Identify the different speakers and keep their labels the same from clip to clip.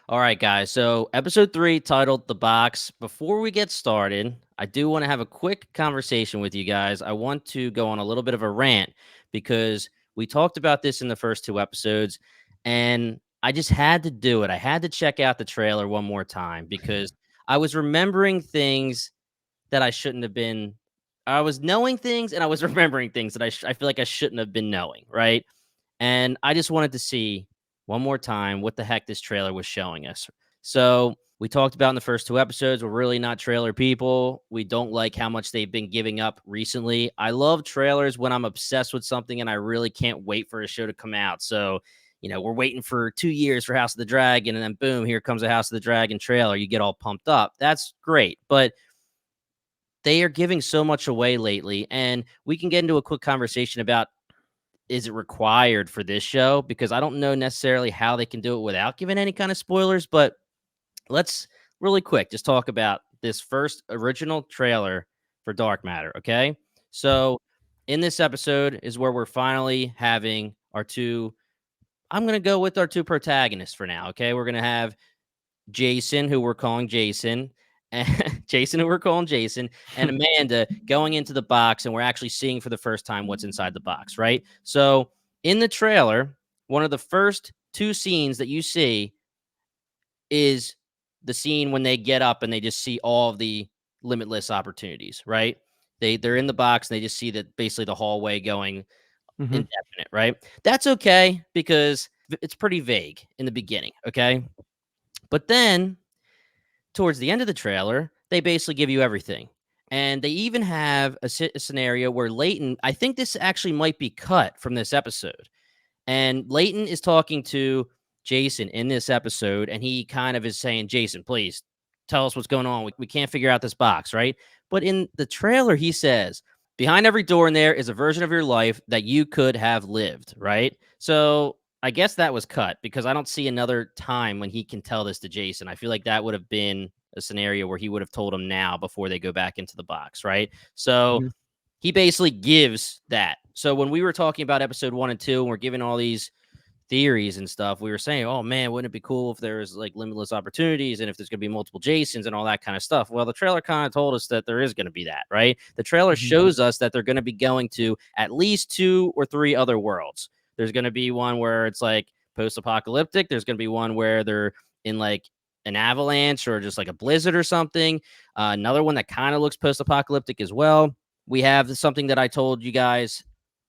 Speaker 1: All right, guys. So, episode 3 titled The Box. Before we get started, I do want to have a quick conversation with you guys. I want to go on a little bit of a rant because we talked about this in the first 2 episodes, and I just had to do it. I had to check out the trailer one more time because I was remembering things that I shouldn't have been. I was knowing things and I was remembering things that I feel like I shouldn't have been knowing, right? And I just wanted to see one more time what the heck this trailer was showing us. So we talked about in the first 2 episodes, we're really not trailer people. We don't like how much they've been giving up recently. I love trailers when I'm obsessed with something and I really can't wait for a show to come out. So, we're waiting for 2 years for House of the Dragon, and then boom, here comes a House of the Dragon trailer. You get all pumped up. That's great. But they are giving so much away lately. And we can get into a quick conversation about, is it required for this show? Because I don't know necessarily how they can do it without giving any kind of spoilers, but let's really quick just talk about this first original trailer for Dark Matter, okay? So, in this episode is where we're finally having our two, I'm going to go with our two protagonists for now, okay? We're going to have Jason, who we're calling Jason, and Jason, who we're calling Jason, and Amanda going into the box, and we're actually seeing for the first time what's inside the box, right? So in the trailer, one of the first two scenes that you see is the scene when they get up and they just see all of the limitless opportunities, right? They're in the box and they just see that basically the hallway going
Speaker 2: Mhm.
Speaker 1: indefinite, right? That's okay because it's pretty vague in the beginning, okay? But then towards the end of the trailer, they basically give you everything. And they even have a scenario where Leighton, I think this actually might be cut from this episode. And Leighton is talking to Jason in this episode, and he kind of is saying, Jason, please tell us what's going on. We can't figure out this box, right? But in the trailer, he says, behind every door in there is a version of your life that you could have lived, right? So I guess that was cut because I don't see another time when he can tell this to Jason. I feel like that would have been a scenario where he would have told him now before they go back into the box, right? So
Speaker 2: Mhm.
Speaker 1: he basically gives that. So when we were talking about episode 1 and 2, and we're giving all these theories and stuff, we were saying, oh man, wouldn't it be cool if there was like limitless opportunities and if there's going to be multiple Jasons and all that kind of stuff? Well, the trailer kind of told us that there is going to be that, right? The trailer
Speaker 2: Mhm.
Speaker 1: shows us that they're going to be going to at least 2 or 3 other worlds. There's going to be one where it's like post-apocalyptic. There's going to be one where they're in like an avalanche or just like a blizzard or something. Another one that kind of looks post-apocalyptic as well. We have something that I told you guys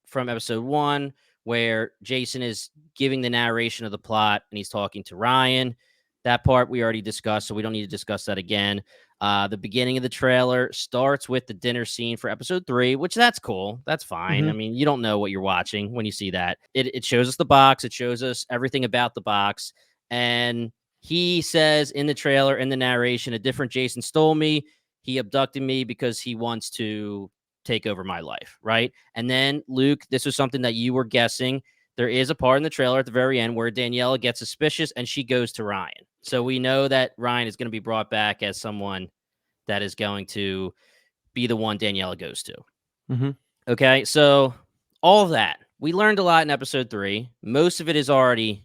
Speaker 1: from episode 1 where Jason is giving the narration of the plot and he's talking to Ryan. That part we already discussed, so we don't need to discuss that again. The beginning of the trailer starts with the dinner scene for episode 3, which that's cool. That's fine. I
Speaker 2: Mhm.
Speaker 1: mean, you don't know what you're watching when you see that. It shows us the box, it shows us everything about the box. And he says in the trailer, in the narration, a different Jason stole me. He abducted me because he wants to take over my life, right? And then Luke, this was something that you were guessing. There is a part in the trailer at the very end where Daniela gets suspicious and she goes to Ryan. So we know that Ryan is going to be brought back as someone that is going to be the one Daniela goes to.
Speaker 2: Mhm.
Speaker 1: Okay, so all of that. We learned a lot in episode 3. Most of it is already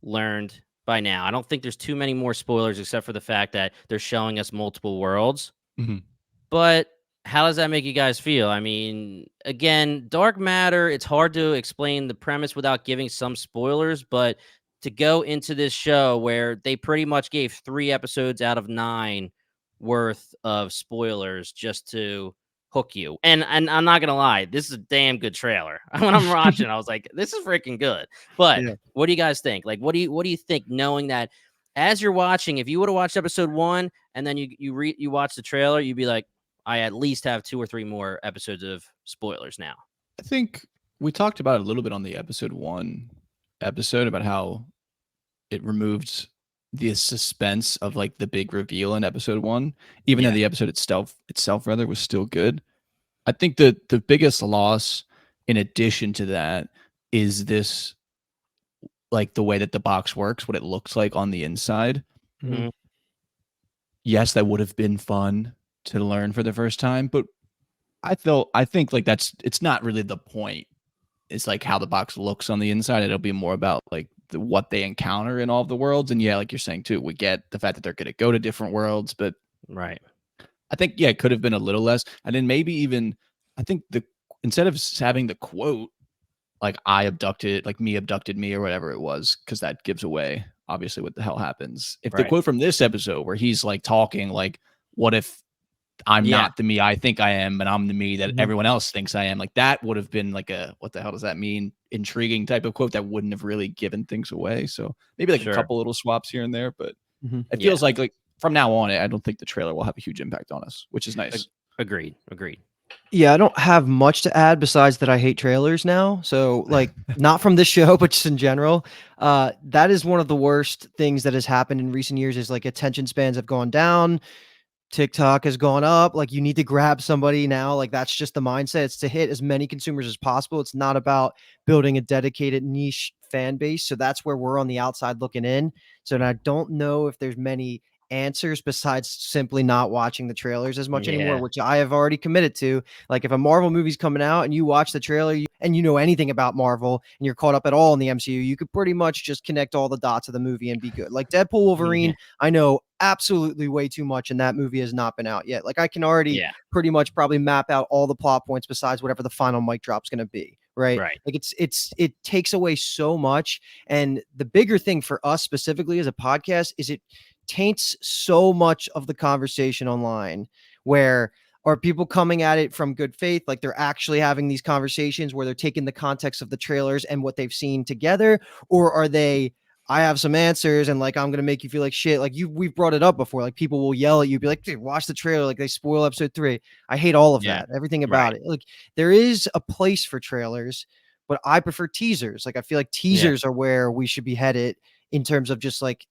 Speaker 1: learned by now. I don't think there's too many more spoilers except for the fact that they're showing us multiple worlds.
Speaker 2: Mhm.
Speaker 1: But how does that make you guys feel? I mean, again, Dark Matter, it's hard to explain the premise without giving some spoilers, but to go into this show where they pretty much gave 3 episodes out of 9 worth of spoilers just to hook you. And I'm not going to lie, this is a damn good trailer. When I'm watching, I was like, this is freaking good. But
Speaker 2: Yeah.
Speaker 1: what do you guys think? Like what do you think knowing that as you're watching, if you would have watched episode 1 and then you watch the trailer, you'd be like, I at least have 2 or 3 more episodes of spoilers now.
Speaker 2: I think we talked about it a little bit on the episode 1 episode about how it removed the suspense of, like, the big reveal in episode 1, even though
Speaker 1: Yeah.
Speaker 2: the episode itself rather was still good. I think the biggest loss in addition to that is this, like, the way that the box works, what it looks like on the inside.
Speaker 1: Mhm.
Speaker 2: Yes, that would have been fun to learn for the first time, but I think, like, it's not really the point. It's, like, how the box looks on the inside. It'll be more about, like, what they encounter in all of the worlds. And yeah, like you're saying too, we get the fact that they're going to go to different worlds, but
Speaker 1: Right.
Speaker 2: I think yeah, it could have been a little less. And then maybe even I think the instead of having the quote like I abducted, like me abducted me or whatever it was, because that gives away obviously what the hell happens. If the
Speaker 1: Right.
Speaker 2: quote from this episode where he's like talking like, what if I'm
Speaker 1: Yeah.
Speaker 2: not the me I think I am, and I'm the me that
Speaker 3: Mhm.
Speaker 2: everyone else thinks I am. Like that would have been like a what the hell does that mean? Intriguing type of quote that wouldn't have really given things away. So maybe like a
Speaker 1: Sure.
Speaker 2: couple little swaps here and there, but
Speaker 3: Mhm.
Speaker 2: it
Speaker 1: Yeah.
Speaker 2: feels like from now on, I don't think the trailer will have a huge impact on us, which is nice.
Speaker 1: Agreed. Agreed.
Speaker 3: Yeah, I don't have much to add besides that I hate trailers now. So, like, not from this show, but just in general. That is one of the worst things that has happened in recent years is like attention spans have gone down. TikTok has gone up. Like you need to grab somebody now. Like that's just the mindset. It's to hit as many consumers as possible. It's not about building a dedicated niche fan base. So that's where we're on the outside looking in. So I don't know if there's many answers besides simply not watching the trailers as much anymore,
Speaker 1: Yeah.
Speaker 3: which I have already committed to. Like if a Marvel movie's coming out and you watch the trailer and you know anything about Marvel and you're caught up at all in the MCU, you could pretty much just connect all the dots of the movie and be good. Like Deadpool
Speaker 1: Yeah.
Speaker 3: Wolverine, I know absolutely way too much, and that movie has not been out yet. Like I can already
Speaker 1: Yeah.
Speaker 3: pretty much probably map out all the plot points besides whatever the final mic drop's going to be. Right.
Speaker 1: Right.
Speaker 3: Like it takes away so much. And the bigger thing for us specifically as a podcast is it taints so much of the conversation online where are people coming at it from good faith? Like they're actually having these conversations where they're taking the context of the trailers and what they've seen together, or are they I have some answers and like I'm gonna make you feel like shit. Like we've brought it up before. Like people will yell at you, be like, dude, watch the trailer. Like they spoil episode 3. I hate all of
Speaker 1: Yeah.
Speaker 3: that. Everything
Speaker 1: Right.
Speaker 3: about it. Like there is a place for trailers, but I prefer teasers. Like I feel like
Speaker 1: Yeah.
Speaker 3: teasers are where we should be headed in terms of just like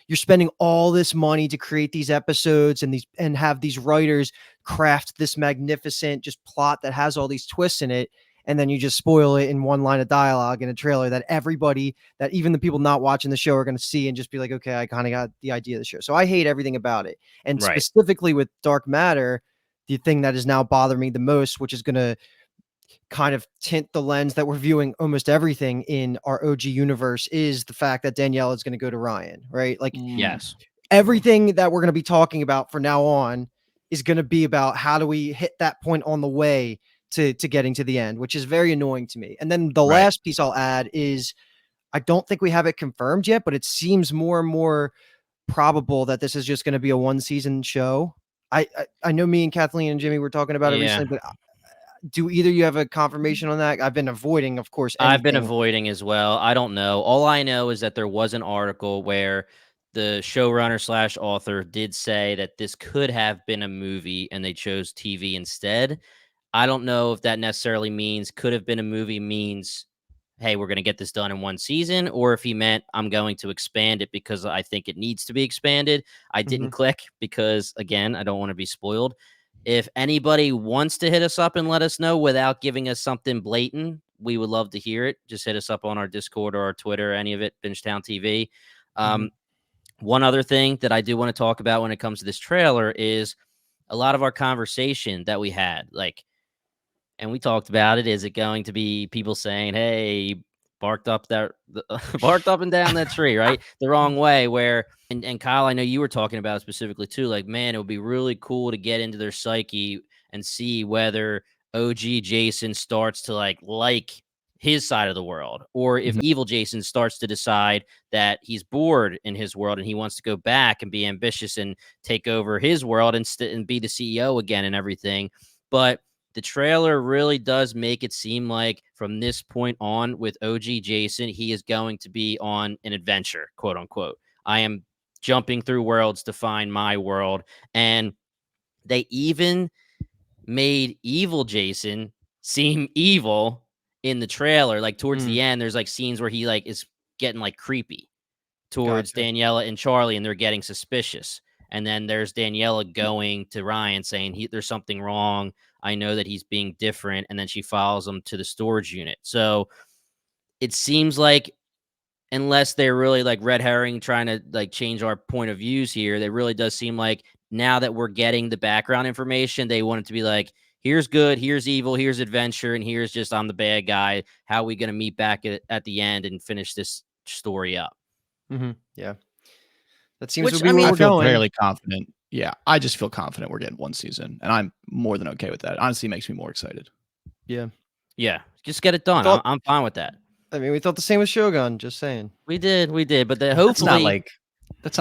Speaker 3: you're spending all this money to create these episodes and these and have these writers craft this magnificent just plot that has all these twists in it, and then you just spoil it in one line of dialogue in a trailer that everybody, that even the people not watching the show are going to see and just be like, okay, I kind of got the idea of the show. So I hate everything about it. And
Speaker 1: Right.
Speaker 3: specifically with Dark Matter, the thing that is now bothering me the most, which is going to kind of tint the lens that we're viewing almost everything in our OG universe, is the fact that Danielle is going to go to Ryan, right? Like
Speaker 1: Yes.
Speaker 3: everything that we're going to be talking about from now on is going to be about how do we hit that point on the way to getting to the end, which is very annoying to me. And then the
Speaker 1: Right.
Speaker 3: last piece I'll add is I don't think we have it confirmed yet, but it seems more and more probable that this is just going to be a one season show. I know me and Kathleen and Jimmy were talking about it
Speaker 1: Yeah.
Speaker 3: recently, but do either you have a confirmation on that? I've been avoiding, of course,
Speaker 1: I've been
Speaker 3: anything.
Speaker 1: avoiding as well. I don't know. All I know is that there was an article where the showrunner slash author did say that this could have been a movie and they chose TV instead. I don't know if that necessarily means could have been a movie means, hey, we're going to get this done in one season, or if he meant I'm going to expand it because I think it needs to be expanded. I didn't
Speaker 3: Mhm.
Speaker 1: click because, again, I don't want to be spoiled. If anybody wants to hit us up and let us know without giving us something blatant, we would love to hear it. Just hit us up on our Discord or our Twitter, any of it, Bingetown TV.
Speaker 3: Mhm.
Speaker 1: One other thing that I do want to talk about when it comes to this trailer is a lot of our conversation that we had. Like, and we talked about it. Is it going to be people saying, "Hey, barked up that barked up and down that tree," right? The wrong way. Where and Kyle, I know you were talking about it specifically too. Like, man, it would be really cool to get into their psyche and see whether OG Jason starts to like his side of the world, or if
Speaker 2: Mhm.
Speaker 1: evil Jason starts to decide that he's bored in his world and he wants to go back and be ambitious and take over his world and be the CEO again and everything. But the trailer really does make it seem like from this point on with OG Jason, he is going to be on an adventure, quote unquote. I am jumping through worlds to find my world. And they even made evil Jason seem evil in the trailer. Like towards
Speaker 3: Mm,
Speaker 1: the end, there's like scenes where he like is getting like creepy towards
Speaker 3: gotcha.
Speaker 1: Daniela and Charlie, and they're getting suspicious. And then there's Daniela going to Ryan saying there's something wrong. I know that he's being different. And then she follows him to the storage unit. So it seems like unless they're really like red herring trying to like change our point of views here, it really does seem like now that we're getting the background information, they want it to be like, here's good, here's evil, here's adventure, and here's just I'm the bad guy. How are we going to meet back at the end and finish this story up.
Speaker 3: Yeah, that seems to
Speaker 1: Which
Speaker 3: be
Speaker 1: I
Speaker 3: where
Speaker 1: mean,
Speaker 2: I
Speaker 3: we're
Speaker 2: feel
Speaker 3: going.
Speaker 2: fairly confident. Yeah, I just feel confident we're getting one season, and I'm more than okay with that. Honestly, it makes me more excited.
Speaker 3: Yeah,
Speaker 1: yeah, just get it
Speaker 3: we
Speaker 1: done.
Speaker 3: thought.
Speaker 1: I'm fine with that.
Speaker 3: I mean, we thought the same with Shogun. Just saying.
Speaker 1: We did, but then
Speaker 2: That's not
Speaker 1: hopefully,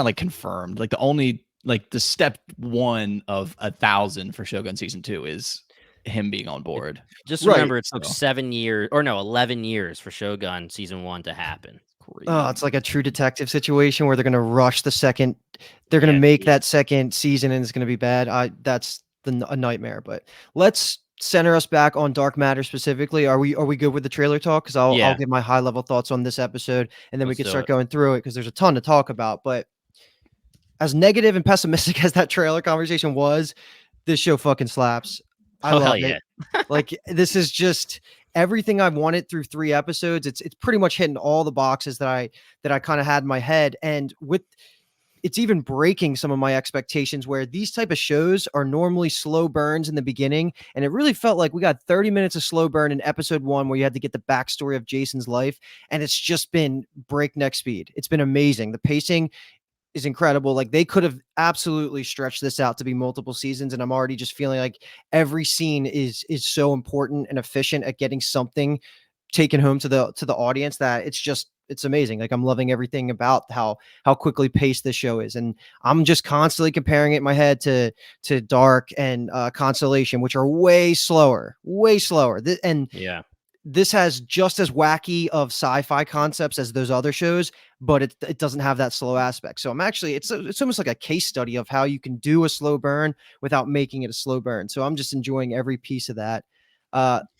Speaker 2: like confirmed. Like the only like the step one of 1,000 for Shogun season 2 is him being on board.
Speaker 1: just
Speaker 3: Right.
Speaker 1: remember it took
Speaker 2: So
Speaker 1: 7 years or no, 11 years for Shogun season 1 to happen.
Speaker 3: Oh, it's
Speaker 2: crazy.
Speaker 3: like a True Detective situation where they're gonna rush the second. They're gonna
Speaker 1: Yeah,
Speaker 3: make that second season, and it's gonna be bad. That's a nightmare. But let's center us back on Dark Matter specifically. Are we good with the trailer talk? Because I'll
Speaker 1: yeah,
Speaker 3: give my high level thoughts on this episode, and then we
Speaker 1: let's
Speaker 3: could
Speaker 1: do
Speaker 3: start
Speaker 1: it.
Speaker 3: going through it because there's a ton to talk about. But as negative and pessimistic as that trailer conversation was, this show fucking slaps. I
Speaker 1: Oh, hell
Speaker 3: love
Speaker 1: yeah.
Speaker 3: it. Like this is just everything I've wanted through 3 episodes. It's pretty much hitting all the boxes that I kind of had in my head. And with it's even breaking some of my expectations where these type of shows are normally slow burns in the beginning. And it really felt like we got 30 minutes of slow burn in episode 1 where you had to get the backstory of Jason's life. And it's just been breakneck speed. It's been amazing. The pacing is incredible. Like they could have absolutely stretched this out to be multiple seasons, and I'm already just feeling like every scene is so important and efficient at getting something taken home to the audience that it's amazing. Like I'm loving everything about how quickly paced this show is, and I'm just constantly comparing it in my head to Dark and Constellation, which are way slower, way slower. And
Speaker 1: Yeah.
Speaker 3: this has just as wacky of sci-fi concepts as those other shows, but it doesn't have that slow aspect. So I'm actually it's almost like a case study of how you can do a slow burn without making it a slow burn. So I'm just enjoying every piece of that.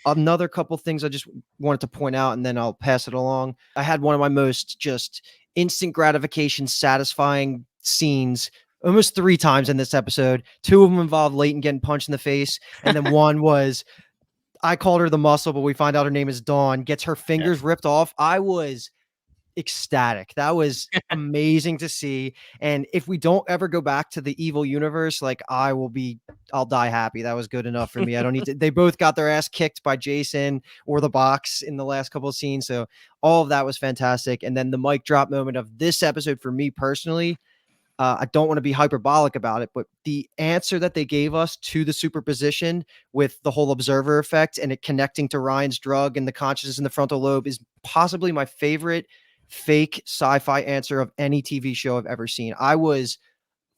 Speaker 3: Another couple things I just wanted to point out, and then I'll pass it along. I had one of my most just instant gratification, satisfying scenes almost 3 times in this episode. 2 of them involved Leighton getting punched in the face, and then one was I called her the muscle, but we find out her name is Dawn, gets her
Speaker 1: Yeah.
Speaker 3: fingers ripped off. I was ecstatic. That was amazing to see. And if we don't ever go back to the evil universe, like I'll die happy. That was good enough for me. I don't need to, they both got their ass kicked by Jason or the box in the last couple of scenes. So all of that was fantastic. And then the mic drop moment of this episode for me personally, I don't want to be hyperbolic about it, but the answer that they gave us to the superposition with the whole observer effect and it connecting to Ryan's drug and the consciousness in the frontal lobe is possibly my favorite fake sci-fi answer of any TV show I've ever seen. I was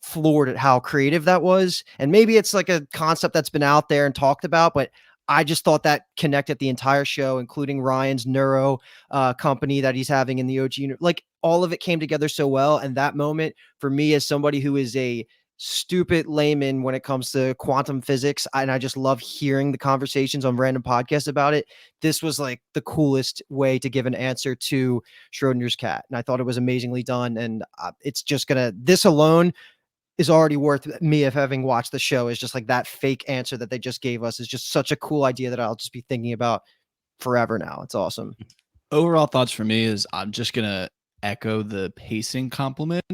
Speaker 3: floored at how creative that was. And maybe it's like a concept that's been out there and talked about, but I just thought that connected the entire show, including Ryan's neuro company that he's having in the OG. Like all of it came together so well. And that moment for me, as somebody who is a stupid layman when it comes to quantum physics, and I just love hearing the conversations on random podcasts about it. This was like the coolest way to give an answer to Schrodinger's cat. And I thought it was amazingly done. And it's just this alone is already worth me of having watched the show. Is just like that fake answer that they just gave us is just such a cool idea that I'll just be thinking about forever now. It's awesome.
Speaker 2: Overall thoughts for me is I'm just gonna echo the pacing compliment.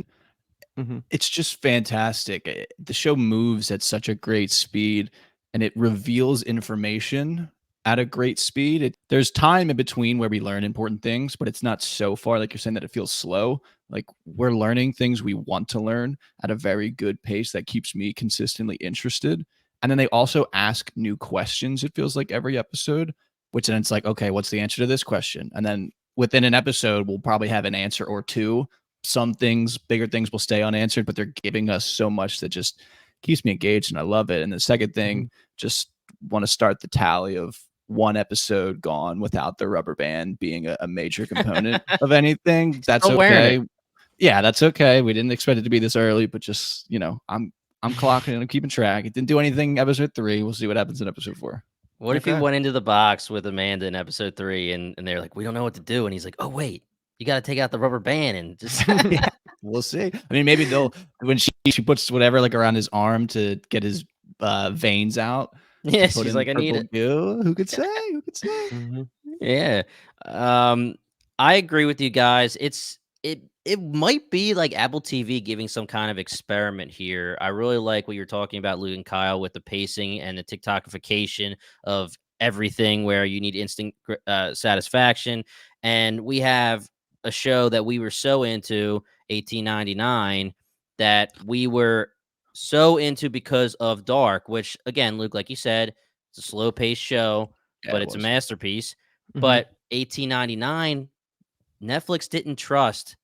Speaker 2: It's just fantastic. The show moves at such a great speed and it reveals information at a great speed. There's time in between where we learn important things, but it's not so far, like you're saying, that it feels slow. Like we're learning things we want to learn at a very good pace that keeps me consistently interested. And then they also ask new questions, it feels like every episode, which then it's like, okay, what's the answer to this question? And then within an episode, we'll probably have an answer or two. Some things, bigger things will stay unanswered, but they're giving us so much that just keeps me engaged and I love it. And the second thing, just want to start the tally of one episode gone without the rubber band being a major component of anything. That's
Speaker 1: Still wearing
Speaker 2: okay.
Speaker 1: it.
Speaker 2: Yeah, that's okay. We didn't expect it to be this early, but just, I'm clocking and I'm keeping track. It didn't do anything episode 3. We'll see what happens in episode 4.
Speaker 1: What if he
Speaker 3: Okay.
Speaker 1: went into the box with Amanda in episode 3 and they're like, we don't know what to do. And he's like, oh, wait, you got to take out the rubber band and just.
Speaker 2: Yeah, we'll see. I mean, maybe they'll, when she puts whatever like around his arm to get his veins out.
Speaker 1: Yeah,
Speaker 2: Put
Speaker 1: she's
Speaker 2: in
Speaker 1: like, I need
Speaker 2: purple
Speaker 1: it.
Speaker 2: goo. Who could say? Who could say?
Speaker 1: Yeah. I agree with you guys. It might be like Apple TV giving some kind of experiment here. I really like what you're talking about, Luke and Kyle, with the pacing and the TikTokification of everything where you need instant satisfaction. And we have a show that we were so into, 1899, that we were so into because of Dark, which again, Luke, like you said, it's a slow paced show,
Speaker 2: Yeah,
Speaker 1: but
Speaker 2: it
Speaker 1: it's a
Speaker 2: was.
Speaker 1: masterpiece.
Speaker 3: Mhm.
Speaker 1: But 1899, Netflix didn't trust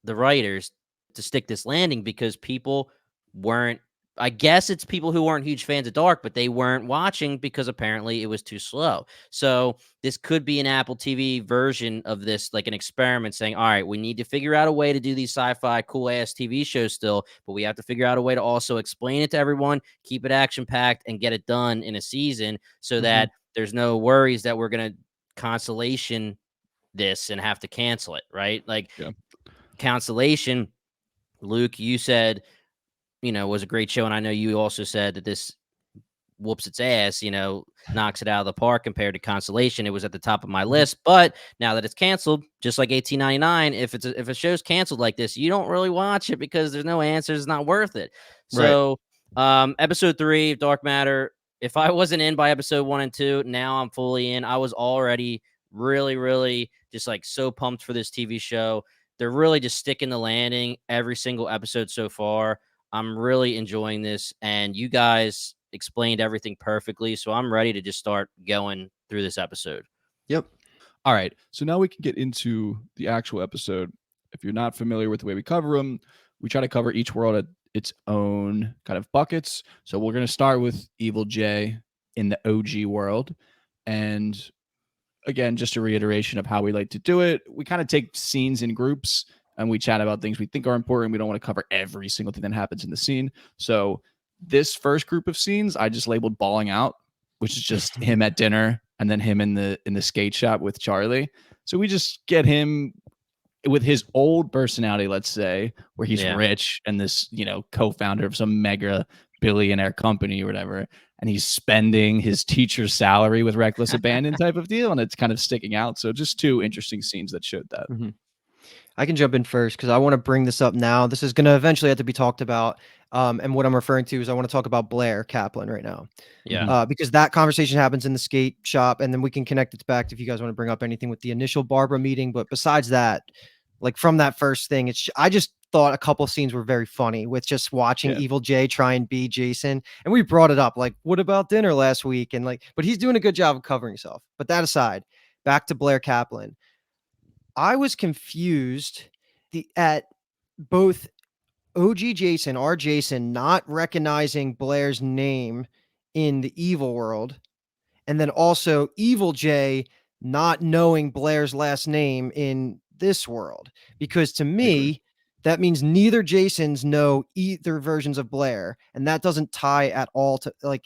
Speaker 1: the writers to stick this landing because people weren't, I guess it's people who weren't huge fans of Dark, but they weren't watching because apparently it was too slow. So this could be an Apple TV version of this, like an experiment saying, all right, we need to figure out a way to do these sci-fi cool ass TV shows still, but we have to figure out a way to also explain it to everyone, keep it action packed, and get it done in a season so
Speaker 3: Mhm.
Speaker 1: that there's no worries that we're going to constellation this and have to cancel it, right? Like
Speaker 2: Yeah.
Speaker 1: Constellation, Luke, you said, was a great show. And I know you also said that this whoops its ass, knocks it out of the park compared to Constellation. It was at the top of my
Speaker 3: Mhm.
Speaker 1: list, but now that it's canceled, just like 1899, if a show's canceled like this, you don't really watch it because there's no answers. It's not worth it.
Speaker 2: Right.
Speaker 1: So, episode 3, Dark Matter. If I wasn't in by episode 1 and 2, now I'm fully in. I was already really, really just like so pumped for this TV show. They're really just sticking the landing every single episode so far. I'm really enjoying this, and you guys explained everything perfectly. So I'm ready to just start going through this episode.
Speaker 3: Yep.
Speaker 2: All right. So now we can get into the actual episode. If you're not familiar with the way we cover them, we try to cover each world at its own kind of buckets. So we're going to start with Evil J in the OG world. And again, just a reiteration of how we like to do it. We kind of take scenes in groups and we chat about things we think are important. We don't want to cover every single thing that happens in the scene. So this first group of scenes, I just labeled balling out, which is just him at dinner and then him in the skate shop with Charlie. So we just get him with his old personality, let's say, where he's
Speaker 1: Yeah.
Speaker 2: rich and this, co-founder of some mega billionaire company or whatever, and he's spending his teacher's salary with reckless abandon type of deal, and it's kind of sticking out. So just two interesting scenes that showed that.
Speaker 3: Mhm. I can jump in first because I want to bring this up now. This is going to eventually have to be talked about. And what I'm referring to is I want to talk about Blair Kaplan right now.
Speaker 1: Yeah.
Speaker 3: Because that conversation happens in the skate shop, and then we can connect it back if you guys want to bring up anything with the initial Barbara meeting. But besides that, like from that first thing, I just thought a couple of scenes were very funny with just watching
Speaker 2: Yeah.
Speaker 3: Evil Jay try and be Jason. And we brought it up, like, what about dinner last week? And like, but he's doing a good job of covering himself. But that aside, back to Blair Kaplan. I was confused at both OG Jason, our Jason, not recognizing Blair's name in the evil world, and then also Evil Jay not knowing Blair's last name in this world. Because to
Speaker 2: I agree.
Speaker 3: me, that means neither Jasons know either versions of Blair, and that doesn't tie at all to like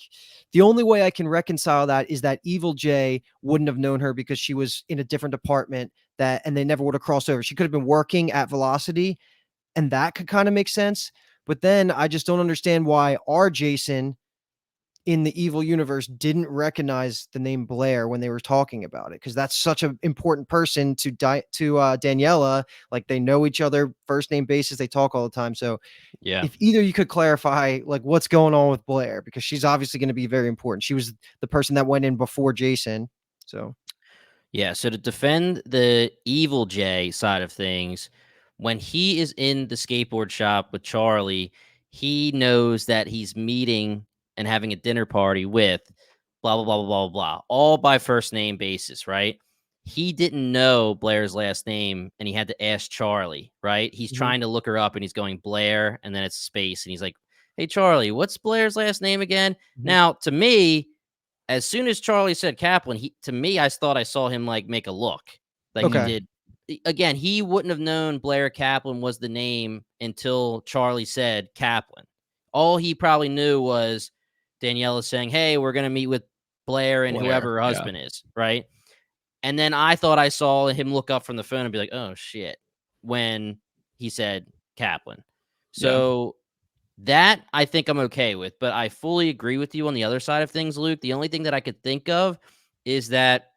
Speaker 3: the only way I can reconcile that is that Evil Jay wouldn't have known her because she was in a different department and they never would have crossed over. She could have been working at Velocity, and that could kind of make sense. But then I just don't understand why our Jason in the evil universe didn't recognize the name Blair when they were talking about it, because that's such an important person to Daniela. Like they know each other first name basis, they talk all the time. So
Speaker 1: Yeah.
Speaker 3: if either you could clarify like what's going on with Blair, because she's obviously going to be very important. She was the person that went in before Jason. So
Speaker 1: Yeah. So to defend the Evil Jay side of things, when he is in the skateboard shop with Charlie, he knows that he's meeting and having a dinner party with blah, blah, blah, blah, blah, blah, all by first name basis, right? He didn't know Blair's last name and he had to ask Charlie, right? He's
Speaker 3: Mhm.
Speaker 1: trying to look her up and he's going Blair and then it's space. And he's like, hey, Charlie, what's Blair's last name again?
Speaker 3: Mhm.
Speaker 1: Now, to me, as soon as Charlie said Kaplan, to me, I thought I saw him like make a look that he
Speaker 3: Okay.
Speaker 1: did. Again, he wouldn't have known Blair Kaplan was the name until Charlie said Kaplan. All he probably knew was Daniela saying, hey, we're going to meet with Blair and
Speaker 2: Blair.
Speaker 1: whoever her
Speaker 2: Yeah.
Speaker 1: husband is, right? And then I thought I saw him look up from the phone and be like, oh, shit, when he said Kaplan.
Speaker 2: Yeah.
Speaker 1: So that I think I'm okay with, but I fully agree with you on the other side of things, Luke. The only thing that I could think of is that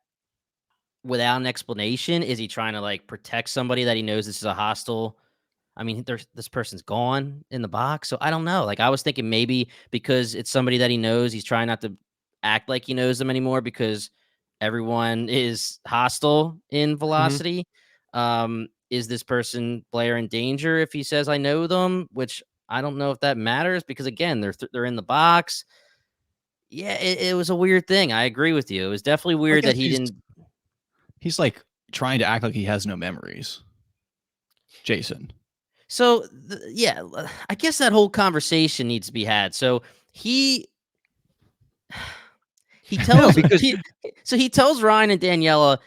Speaker 1: without an explanation, is he trying to like protect somebody that he knows this is a hostile? I mean, this person's gone in the box, so I don't know. Like I was thinking maybe because it's somebody that he knows, he's trying not to act like he knows them anymore because everyone is hostile in
Speaker 3: Mhm.
Speaker 1: Velocity. is this person, Blair, in danger if he says I know them? Which I don't know if that matters because again, they're in the box. Yeah, it was a weird thing. I agree with you. It was definitely
Speaker 2: I
Speaker 1: weird
Speaker 2: guess
Speaker 1: that he didn't.
Speaker 2: he's like trying to act like he has no memories. Jason.
Speaker 1: So yeah, I guess that whole conversation needs to be had. So he he
Speaker 3: No,
Speaker 1: tells
Speaker 3: because
Speaker 1: he tells Ryan and Daniela,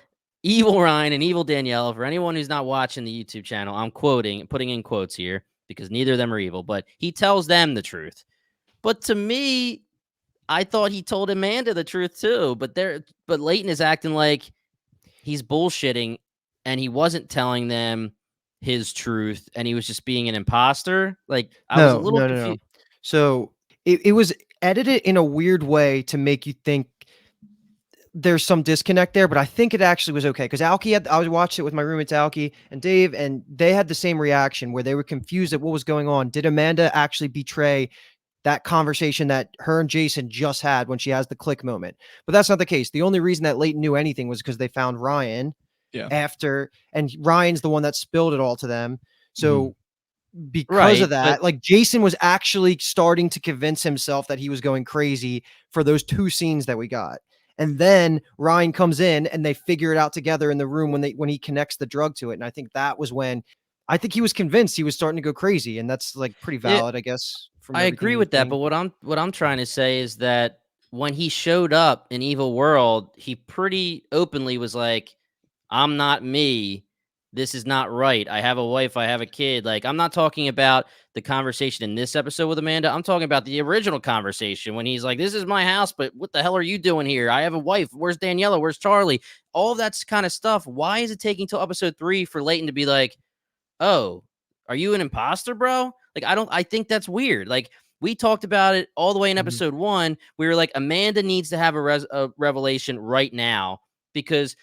Speaker 1: evil Ryan and evil Daniela. For anyone who's not watching the YouTube channel, I'm putting in quotes here because neither of them are evil, but he tells them the truth. But to me, I thought he told Amanda the truth too. But Leighton is acting like he's bullshitting and he wasn't telling them his truth and he was just being an imposter. Like I was a
Speaker 3: no,
Speaker 1: little
Speaker 3: no, no, no.
Speaker 1: confused.
Speaker 3: So it was edited in a weird way to make you think there's some disconnect there, but I think it actually was okay because I was watching it with my roommates Alki and Dave, and they had the same reaction where they were confused at what was going on. Did Amanda actually betray that conversation that her and Jason just had when she has the click moment? But that's not the case. The only reason that Leighton knew anything was because they found Ryan
Speaker 2: Yeah.
Speaker 3: after, and Ryan's the one that spilled it all to them. So because of
Speaker 1: Right, but
Speaker 3: that, like Jason was actually starting to convince himself that he was going crazy for those 2 scenes that we got. And then Ryan comes in and they figure it out together in the room when he connects the drug to it. And I think that was when I think he was convinced he was starting to go crazy. And that's like pretty
Speaker 1: it,
Speaker 3: valid, I guess, from
Speaker 1: I
Speaker 3: everything
Speaker 1: agree
Speaker 3: he was
Speaker 1: with that.
Speaker 3: saying.
Speaker 1: But what I'm trying to say is that when he showed up in Evil World, he pretty openly was like, I'm not me. This is not right. I have a wife. I have a kid. Like, I'm not talking about the conversation in this episode with Amanda. I'm talking about the original conversation when he's like, this is my house, but what the hell are you doing here? I have a wife. Where's Daniela? Where's Charlie? All of that's kind of stuff. Why is it taking till episode 3 for Leighton to be like, oh, are you an imposter, bro? Like, I think that's weird. Like, we talked about it all the way in
Speaker 3: Mhm.
Speaker 1: episode 1. We were like, Amanda needs to have a revelation right now because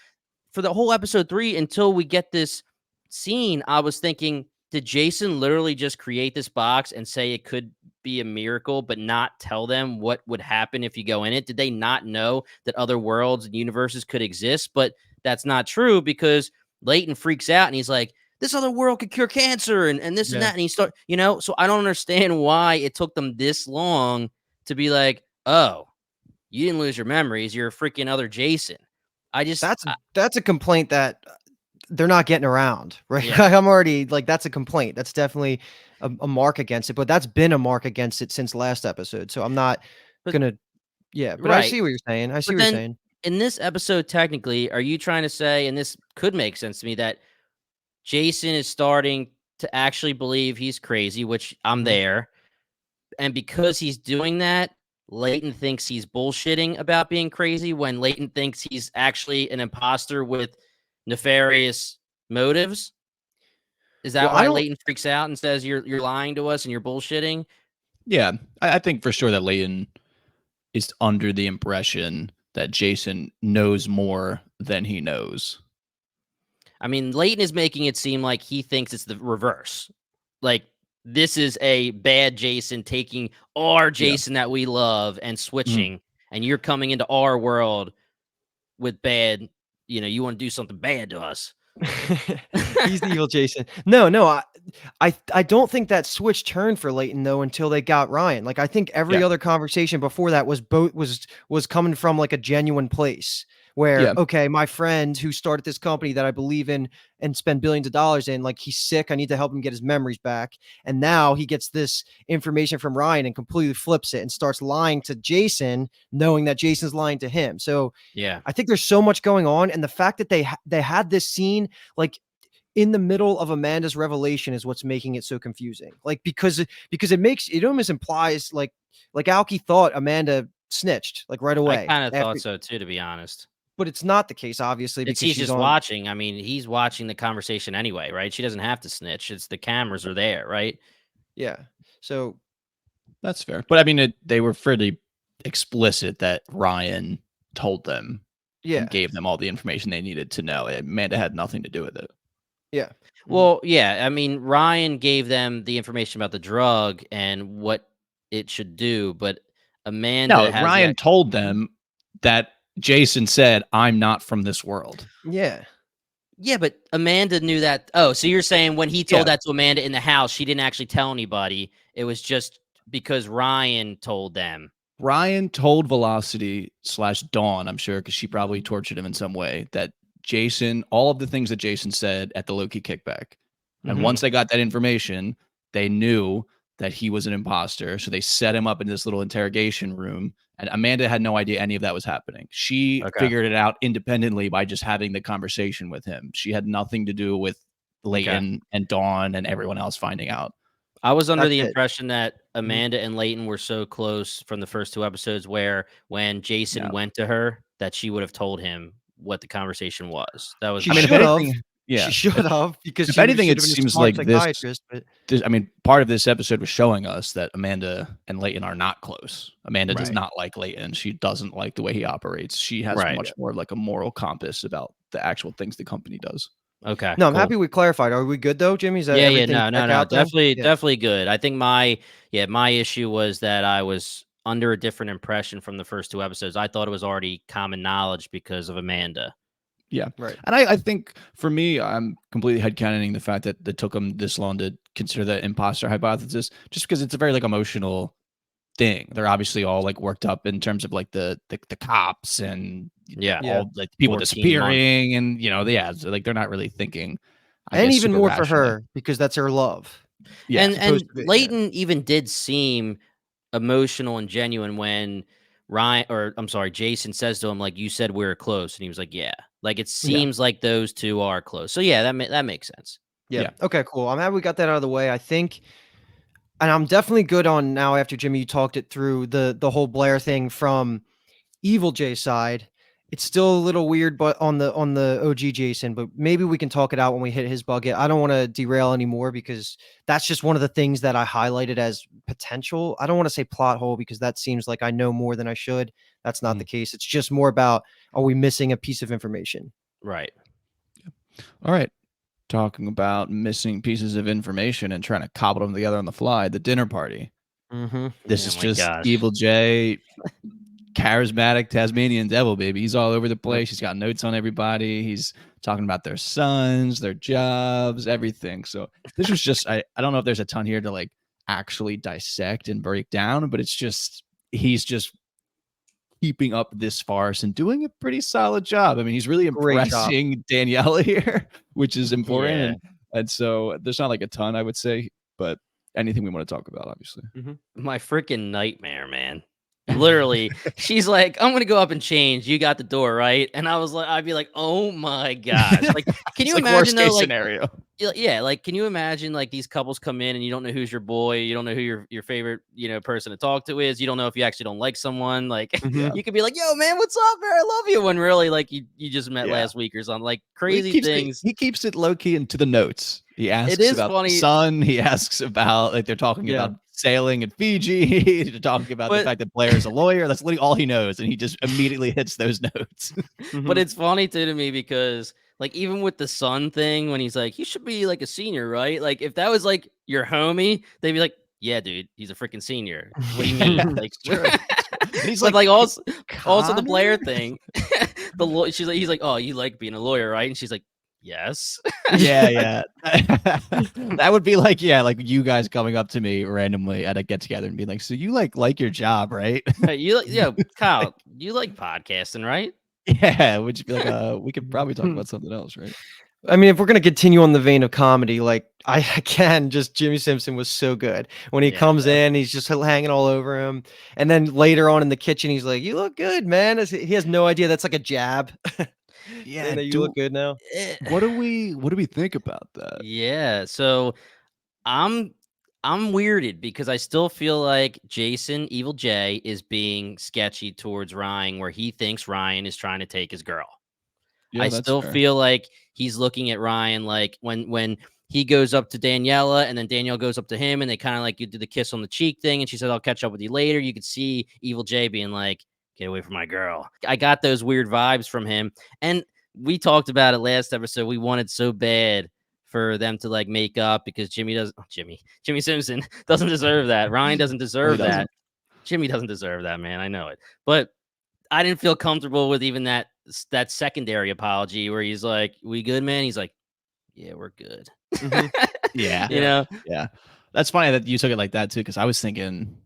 Speaker 1: for the whole episode 3 until we get this scene, I was thinking, did Jason literally just create this box and say it could be a miracle, but not tell them what would happen if you go in it? Did they not know that other worlds and universes could exist? But that's not true because Leighton freaks out and he's like, this other world could cure cancer and this and
Speaker 3: Yeah.
Speaker 1: that. And he so I don't understand why it took them this long to be like, oh, you didn't lose your memories. You're a freaking other Jason. I just,
Speaker 3: That's a complaint that they're not getting around, right?
Speaker 1: yeah.
Speaker 3: I'm already like, that's a complaint. That's definitely a mark against it, but that's been a mark against it since last episode. So I'm not
Speaker 1: But
Speaker 3: gonna, yeah, but I
Speaker 1: right.
Speaker 3: see what you're saying. I see
Speaker 1: But
Speaker 3: what you're
Speaker 1: then
Speaker 3: saying.
Speaker 1: in this episode, technically, are you trying to say, and this could make sense to me, that Jason is starting to actually believe he's crazy, which I'm
Speaker 3: Mhm.
Speaker 1: there. And because he's doing that, Leighton thinks he's bullshitting about being crazy when Leighton thinks he's actually an imposter with nefarious motives. Is
Speaker 3: Well,
Speaker 1: that
Speaker 3: I
Speaker 1: why
Speaker 3: don't
Speaker 1: Leighton freaks out and says you're lying to us and you're bullshitting?
Speaker 2: Yeah. I think for sure that Leighton is under the impression that Jason knows more than he knows.
Speaker 1: I mean, Leighton is making it seem like he thinks it's the reverse. Like this is a bad Jason taking our
Speaker 2: Yeah.
Speaker 1: Jason that we love and
Speaker 2: Mhm.
Speaker 1: switching, and you're coming into our world with bad. You want to do something bad to us.
Speaker 3: he's the evil Jason. No, no, I don't think that switch turned for Leighton though until they got Ryan. Like I think every
Speaker 2: Yeah.
Speaker 3: other conversation before that was coming from like a genuine place where
Speaker 2: Yeah.
Speaker 3: okay, my friend who started this company that I believe in and spend billions of dollars in, like he's sick. I need to help him get his memories back. And now he gets this information from Ryan and completely flips it and starts lying to Jason, knowing that Jason's lying to him. So
Speaker 1: Yeah,
Speaker 3: I think there's so much going on, and the fact that they had this scene like in the middle of Amanda's revelation is what's making it so confusing. Like because it almost implies like Alki thought Amanda snitched like right
Speaker 1: I
Speaker 3: away
Speaker 1: kind of thought
Speaker 3: after,
Speaker 1: so too, to be honest.
Speaker 3: but it's not the case obviously
Speaker 1: It's
Speaker 3: because
Speaker 1: he's
Speaker 3: she's
Speaker 1: just
Speaker 3: on.
Speaker 1: watching. I mean, he's watching the conversation anyway, right? She doesn't have to snitch. It's the cameras are there, right?
Speaker 3: Yeah. So
Speaker 2: That's fair. But I mean, they were fairly explicit that Ryan told them and
Speaker 3: yeah.
Speaker 2: gave them all the information they needed to know. Amanda had nothing to do with it.
Speaker 3: Yeah. Mhm.
Speaker 1: Well, yeah. I mean, Ryan gave them the information about the drug and what it should do, but Amanda
Speaker 2: No,
Speaker 1: has the
Speaker 2: Ryan told them that Jason said, "I'm not from this world."
Speaker 3: Yeah.
Speaker 1: Yeah, but Amanda knew that. Oh, so you're saying when he told
Speaker 2: Yeah.
Speaker 1: that to Amanda in the house, she didn't actually tell anybody. It was just because Ryan told them.
Speaker 2: Ryan told Velocity slash Dawn, I'm sure, because she probably tortured him in some way, that Jason, all of the things that Jason said at the Loki kickback. And
Speaker 3: Mhm.
Speaker 2: once they got that information, they knew that he was an imposter. So they set him up in this little interrogation room. And Amanda had no idea any of that was happening. She
Speaker 1: Okay.
Speaker 2: figured it out independently by just having the conversation with him. She had nothing to do with
Speaker 1: Okay.
Speaker 2: Leighton and Dawn and everyone else finding out.
Speaker 1: I was under
Speaker 3: That's
Speaker 1: the
Speaker 3: it.
Speaker 1: impression that Amanda and Leighton were so close from the first 2 episodes where when Jason
Speaker 2: Yeah.
Speaker 1: went to her, that she would have told him what the conversation was. That was
Speaker 3: She
Speaker 2: I
Speaker 1: my
Speaker 2: mean, if
Speaker 3: should have.
Speaker 2: anything,
Speaker 3: She
Speaker 2: yeah.
Speaker 3: should have because
Speaker 2: If
Speaker 3: she
Speaker 2: anything,
Speaker 3: should
Speaker 2: it
Speaker 3: have been a
Speaker 2: seems
Speaker 3: smart
Speaker 2: like this
Speaker 3: psychiatrist. But
Speaker 2: I mean, part of this episode was showing us that Amanda and Leighton are not close. Amanda does
Speaker 3: Right.
Speaker 2: not like Leighton. She doesn't like the way he operates. She has
Speaker 1: Right.
Speaker 2: much more like a moral compass about the actual things the company does.
Speaker 1: Okay,
Speaker 3: no, I'm
Speaker 1: cool.
Speaker 3: happy we clarified. Are we good though, Jimmy? Is that
Speaker 1: Yeah,
Speaker 3: everything
Speaker 1: no,
Speaker 3: check out there?
Speaker 1: definitely,
Speaker 3: Yeah.
Speaker 1: definitely good. I think my issue was that I was under a different impression from the first 2 episodes. I thought it was already common knowledge because of Amanda.
Speaker 2: Yeah.
Speaker 3: Right.
Speaker 2: And I think for me, I'm completely headcanoning the fact that it took them this long to consider the imposter hypothesis, just because it's a very like emotional thing. They're obviously all like worked up in terms of like the cops and
Speaker 1: Yeah.
Speaker 3: Yeah.
Speaker 2: all like people
Speaker 1: 14 months.
Speaker 2: disappearing and yeah, so like they're not really thinking, I
Speaker 3: And
Speaker 2: guess,
Speaker 3: even
Speaker 2: super
Speaker 3: more for
Speaker 2: rationally.
Speaker 3: her because that's her love.
Speaker 2: Yeah.
Speaker 3: Supposed
Speaker 1: And
Speaker 3: to be. Yeah.
Speaker 1: Leighton even did seem emotional and genuine when Ryan or I'm sorry, Jason says to him, like, you said we were close. And he was like, yeah. Like it
Speaker 2: Yeah.
Speaker 1: seems like those two are close. So yeah, that makes sense.
Speaker 3: Yeah.
Speaker 2: Yeah.
Speaker 3: Okay, cool. I'm happy we got that out of the way. I think and I'm definitely good on now after Jimmy you talked it through the whole Blair thing from Evil Jay's side. It's still a little weird, but on the OG Jason, but maybe we can talk it out when we hit his bucket. I don't want to derail anymore because that's just one of the things that I highlighted as potential. I don't want to say plot hole because that seems like I know more than I should. That's not the case. It's just more about are we missing a piece of information?
Speaker 1: Right.
Speaker 2: All right. Talking about missing pieces of information and trying to cobble them together on the fly, the dinner party.
Speaker 3: Mm-hmm.
Speaker 2: This
Speaker 1: Oh
Speaker 2: is
Speaker 1: my
Speaker 2: just
Speaker 1: gosh.
Speaker 2: Evil Jay, charismatic Tasmanian devil, baby. He's all over the place. He's got notes on everybody. He's talking about their sons, their jobs, everything. So this was just, I don't know if there's a ton here to like actually dissect and break down, but it's just, he's just keeping up this farce and doing a pretty solid job. I mean, he's really
Speaker 3: Great job.
Speaker 2: impressing Danielle here, which is important.
Speaker 1: Yeah.
Speaker 2: And so there's not like a ton, I would say, but anything we want to talk about, obviously.
Speaker 1: My freaking nightmare, man. Literally, she's like, I'm gonna go up and change. You got the door, right? And I was like, I'd be like, oh my gosh. Like, can
Speaker 2: It's
Speaker 1: you
Speaker 2: like
Speaker 1: imagine
Speaker 2: worst
Speaker 1: though?
Speaker 2: case
Speaker 1: Like,
Speaker 2: scenario.
Speaker 1: yeah, like, can you imagine like these couples come in and you don't know who's your boy, you don't know who your favorite, person to talk to is, you don't know if you actually don't like someone. Like,
Speaker 2: Yeah.
Speaker 1: you could be like, yo, man, what's up, man? I love you. When really, like, you just met
Speaker 2: Yeah.
Speaker 1: last week or something. Like
Speaker 2: Well, he
Speaker 1: crazy
Speaker 2: keeps
Speaker 1: things.
Speaker 2: he keeps it low key into the notes. He asks
Speaker 1: is
Speaker 2: about the
Speaker 1: funny.
Speaker 2: sun. He asks about like they're talking
Speaker 3: Yeah.
Speaker 2: about sailing in Fiji. They're talking about the
Speaker 1: But-
Speaker 2: fact that Blair is a lawyer. That's literally all he knows, and he just immediately hits those notes.
Speaker 1: But it's funny too to me because like even with the son thing, when he's like, he should be like a senior, right? Like if that was like your homie, they'd be like, yeah, dude, he's a freaking senior. What do you mean? Like,
Speaker 2: It's true. And he's
Speaker 1: but
Speaker 2: like,
Speaker 1: like also the Blair
Speaker 3: Connor?
Speaker 1: thing. He's like, oh, you like being a lawyer, right? And she's like, yes.
Speaker 2: yeah. That would be like, yeah, like you guys coming up to me randomly at a get together and being like, so you like your job, right?
Speaker 1: Kyle, you like podcasting, right?
Speaker 2: Yeah, would you be like, we could probably talk about something else, right?
Speaker 3: I mean, if we're gonna continue on the vein of comedy, like I again, just Jimmy Simpson was so good when he
Speaker 1: Yeah,
Speaker 3: comes in, he's just hanging all over him, and then later on in the kitchen, he's like, "You look good, man." He has no idea that's like a jab.
Speaker 2: Yeah,
Speaker 3: Saying that you look good now.
Speaker 2: what do we think about that?
Speaker 1: Yeah, so I'm weirded because I still feel like Jason, Evil Jay, is being sketchy towards Ryan, where he thinks Ryan is trying to take his girl.
Speaker 2: Yeah,
Speaker 1: I
Speaker 2: that's
Speaker 1: still
Speaker 2: fair.
Speaker 1: feel like he's looking at Ryan like when he goes up to Daniela and then Danielle goes up to him and they kind of like you do the kiss on the cheek thing and she said, I'll catch up with you later. You could see Evil Jay being like, get away from my girl. I got those weird vibes from him. And we talked about it last episode. We wanted so bad for them to like make up because Jimmy Simpson doesn't deserve that. Ryan doesn't deserve
Speaker 2: doesn't.
Speaker 1: that. Jimmy doesn't deserve that, man. I know it. But I didn't feel comfortable with even that that secondary apology where he's like, "We good, man?" He's like, "Yeah, we're good."
Speaker 3: Mhm.
Speaker 2: Yeah.
Speaker 1: You know?
Speaker 2: Yeah. That's funny that you took it like that too, because I was thinking,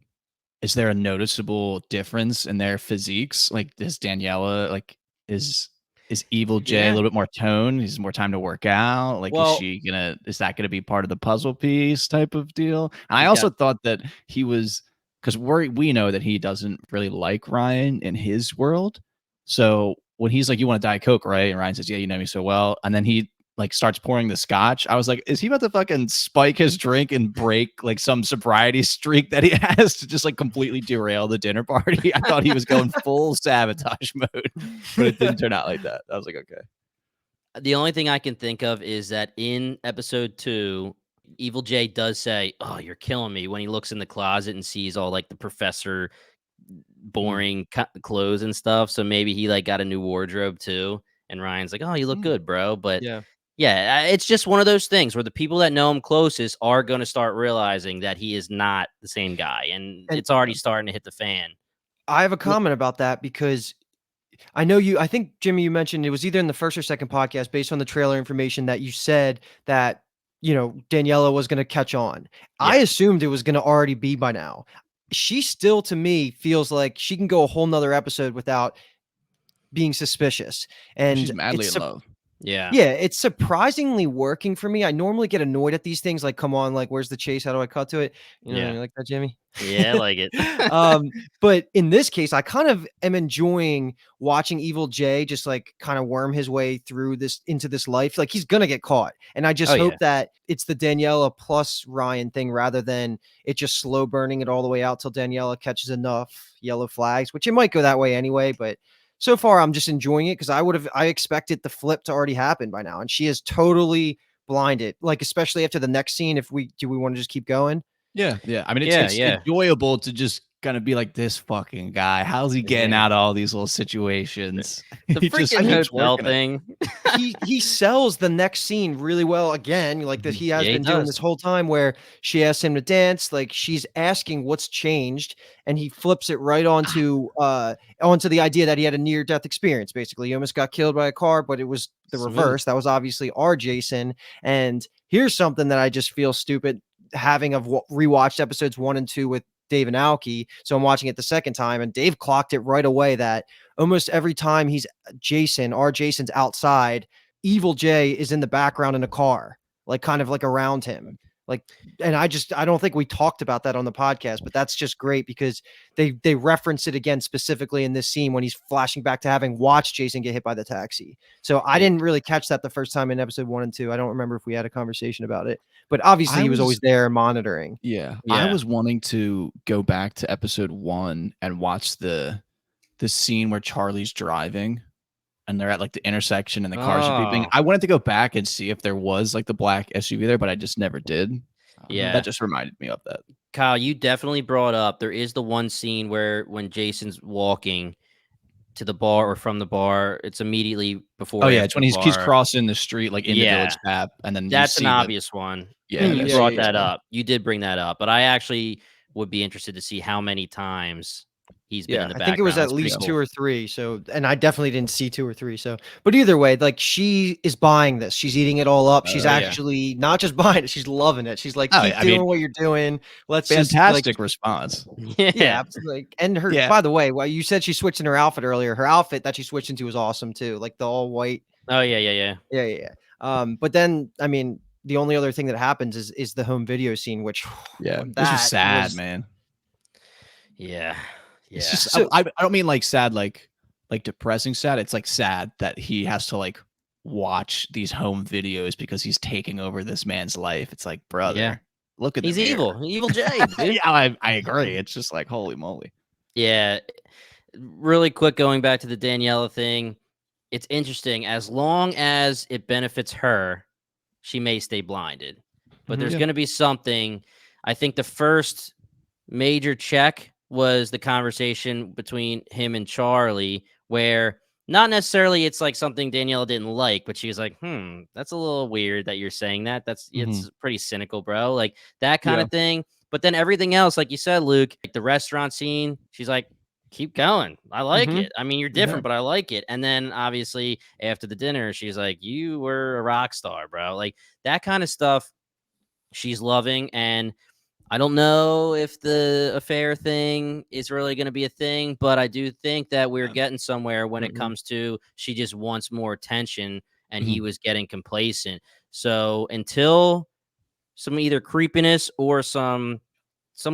Speaker 2: is there a noticeable difference in their physiques? Like, is Daniela like is Evil J a
Speaker 1: Yeah.
Speaker 2: little bit more tone? Is more time to work out? Like,
Speaker 1: Well,
Speaker 2: is that gonna be part of the puzzle piece type of deal? And I
Speaker 1: he's got
Speaker 2: also thought that he was because we know that he doesn't really like Ryan in his world. So when he's like, "You want a Diet Coke, right?" And Ryan says, "Yeah, you know me so well," and then he like starts pouring the scotch. I was like, is he about to fucking spike his drink and break like some sobriety streak that he has to just like completely derail the dinner party? I thought he was going full sabotage mode, but it didn't turn out like that. I was like, okay.
Speaker 1: the only thing I can think of is that in episode 2, Evil J does say, "Oh, you're killing me," when he looks in the closet and sees all like the professor
Speaker 2: Mm,
Speaker 1: boring clothes and stuff. So maybe he like got a new wardrobe too. And Ryan's like, "Oh, you look
Speaker 2: mm.
Speaker 1: good, bro." But
Speaker 3: Yeah.
Speaker 1: yeah, it's just one of those things where the people that know him closest are going to start realizing that he is not the same guy, and
Speaker 3: And
Speaker 1: it's already starting to hit the fan.
Speaker 3: I have a
Speaker 2: Well,
Speaker 3: comment about that because I think, Jimmy, you mentioned it was either in the first or second podcast based on the trailer information that you said that, Daniela was going to catch on. I
Speaker 1: Yeah.
Speaker 3: assumed it was going to already be by now. She still, to me, feels like she can go a whole nother episode without being suspicious. And
Speaker 2: she's madly in love.
Speaker 1: Yeah.
Speaker 3: yeah, it's surprisingly working for me. I normally get annoyed at these things like, "Come on, like, where's the chase? How do I cut to it?"
Speaker 1: Yeah.
Speaker 3: You like that, Jimmy?
Speaker 1: Yeah, I like it.
Speaker 3: Um, but in this case, I kind of am enjoying watching Evil J just, like, kinda worm his way through this into this life. Like, he's gonna get caught, and I
Speaker 1: Oh
Speaker 3: just
Speaker 1: yeah.
Speaker 3: hope that it's the Daniela plus Ryan thing rather than it just slow burning it all the way out till Daniela catches enough yellow flags, which it might go that way anyway, but so far I'm just enjoying it because I expected the flip to already happen by now, and she is totally blinded. Like, especially after the next scene, if we do we want to just keep going?
Speaker 2: Yeah, yeah. I mean,
Speaker 1: Yeah,
Speaker 2: it's
Speaker 1: yeah.
Speaker 2: enjoyable to just kind of be like this fucking guy. How's he getting
Speaker 1: Yeah.
Speaker 2: out of all these little situations?
Speaker 1: The
Speaker 2: He just
Speaker 1: freaking
Speaker 3: mean,
Speaker 2: keeps
Speaker 1: hotel
Speaker 2: working it.
Speaker 1: thing.
Speaker 3: He sells the next scene really well again, like that
Speaker 2: Mhm.
Speaker 3: he has
Speaker 1: Yeah, he
Speaker 3: been doing
Speaker 1: does.
Speaker 3: this whole time where she asks him to dance, like she's asking what's changed, and he flips it right onto the idea that he had a near death experience. Basically, he almost got killed by a car, but it was the
Speaker 1: Smooth.
Speaker 3: reverse. That was obviously our Jason. And here's something that I just feel stupid having rewatched episodes 1 and 2 with Dave and Alki. So I'm watching it the second time, and Dave clocked it right away that almost every time our Jason's outside, Evil J is in the background in a car, like kind of like around him. Like, and I don't think we talked about that on the podcast, but that's just great because they reference it again specifically in this scene when he's flashing back to having watched Jason get hit by the taxi. So I
Speaker 1: Yeah.
Speaker 3: didn't really catch that the first time in episode 1 and 2. I don't remember if we had a conversation about it, but obviously
Speaker 2: I
Speaker 3: he was always
Speaker 2: was
Speaker 3: there monitoring.
Speaker 2: Yeah, I
Speaker 1: Yeah.
Speaker 2: was wanting to go back to episode 1 and watch the scene where Charlie's driving and they're at, like, the intersection and the cars are beeping.
Speaker 1: Oh,
Speaker 2: I wanted to go back and see if there was, like, the black SUV there, but I just never did. That
Speaker 1: yeah.
Speaker 2: just reminded me of that.
Speaker 1: Kyle, you definitely brought up there is the one scene where when Jason's walking to the bar or from the bar, it's immediately before
Speaker 2: Oh,
Speaker 1: or
Speaker 2: yeah,
Speaker 1: after
Speaker 2: it's when
Speaker 1: the
Speaker 2: he's
Speaker 1: bar.
Speaker 2: crossing the street, like, in the
Speaker 1: Yeah.
Speaker 2: Village Tap, and then you
Speaker 1: That's an
Speaker 2: see the
Speaker 1: obvious one.
Speaker 2: yeah,
Speaker 1: And you
Speaker 3: Yeah,
Speaker 2: that's
Speaker 1: brought
Speaker 3: yeah,
Speaker 1: that
Speaker 3: yeah.
Speaker 1: up. You did bring that up, but I actually would be interested to see how many times he's been in
Speaker 3: Yeah,
Speaker 1: the
Speaker 3: I think it was
Speaker 1: background.
Speaker 3: at
Speaker 1: That's pretty
Speaker 3: least 2
Speaker 1: cool.
Speaker 3: or 3, so and I definitely didn't see 2 or 3, so but either way, like, she is buying this, she's eating it all up, she's
Speaker 1: Oh, yeah.
Speaker 3: actually not just buying it, she's loving it, she's like,
Speaker 2: Oh,
Speaker 3: "Keep
Speaker 2: yeah, I mean,
Speaker 3: doing what you're doing, let's just, like."
Speaker 2: fantastic response.
Speaker 3: Yeah,
Speaker 1: Yeah.
Speaker 3: absolutely, like, and her
Speaker 2: Yeah.
Speaker 3: by the way, while you said she switched in her outfit earlier, her outfit that she switched into was awesome too, like, the all white.
Speaker 1: Oh, yeah, yeah, yeah.
Speaker 3: Yeah, yeah, yeah, but then, I mean, the only other thing that happens is the home video scene, which
Speaker 2: Yeah, this was
Speaker 3: that
Speaker 2: sad,
Speaker 3: was
Speaker 2: man.
Speaker 1: Yeah.
Speaker 2: It's
Speaker 1: Yeah.
Speaker 2: just
Speaker 3: so
Speaker 2: I don't mean, like, sad, like, depressing sad, it's, like, sad that he has to, like, watch these home videos because he's taking over this man's life. It's like,
Speaker 1: Yeah.
Speaker 2: "Brother, look in the
Speaker 1: He's
Speaker 2: mirror."
Speaker 1: evil. Evil J, dude.
Speaker 2: Yeah, I agree. It's just like, holy moly.
Speaker 1: Yeah. Really quick, going back to the Daniela thing, it's interesting. As long as it benefits her, she may stay blinded. But
Speaker 3: Mhm.
Speaker 1: there's
Speaker 2: Yeah.
Speaker 1: going to be something. I think the first major check was the conversation between him and Charlie, where not necessarily it's like something Daniela didn't like, but she was like, that's a little weird that you're saying that.
Speaker 2: Mhm.
Speaker 1: It's pretty cynical, bro. Like that kind
Speaker 2: Yeah.
Speaker 1: of thing. But then everything else, like you said, Luke, like the restaurant scene, she's like, keep going. I like
Speaker 3: Mhm.
Speaker 1: it. I mean, you're
Speaker 3: Yeah.
Speaker 1: different, but I like it. And then obviously after the dinner, she's like, you were a rock star, bro. Like that kind of stuff she's loving. And I don't know if the affair thing is really going to be a thing, but I do think that we're
Speaker 2: Yeah.
Speaker 1: getting somewhere when it
Speaker 3: Mhm.
Speaker 1: comes to she just wants more attention and he
Speaker 2: Mhm.
Speaker 1: was getting complacent. So until some either creepiness or some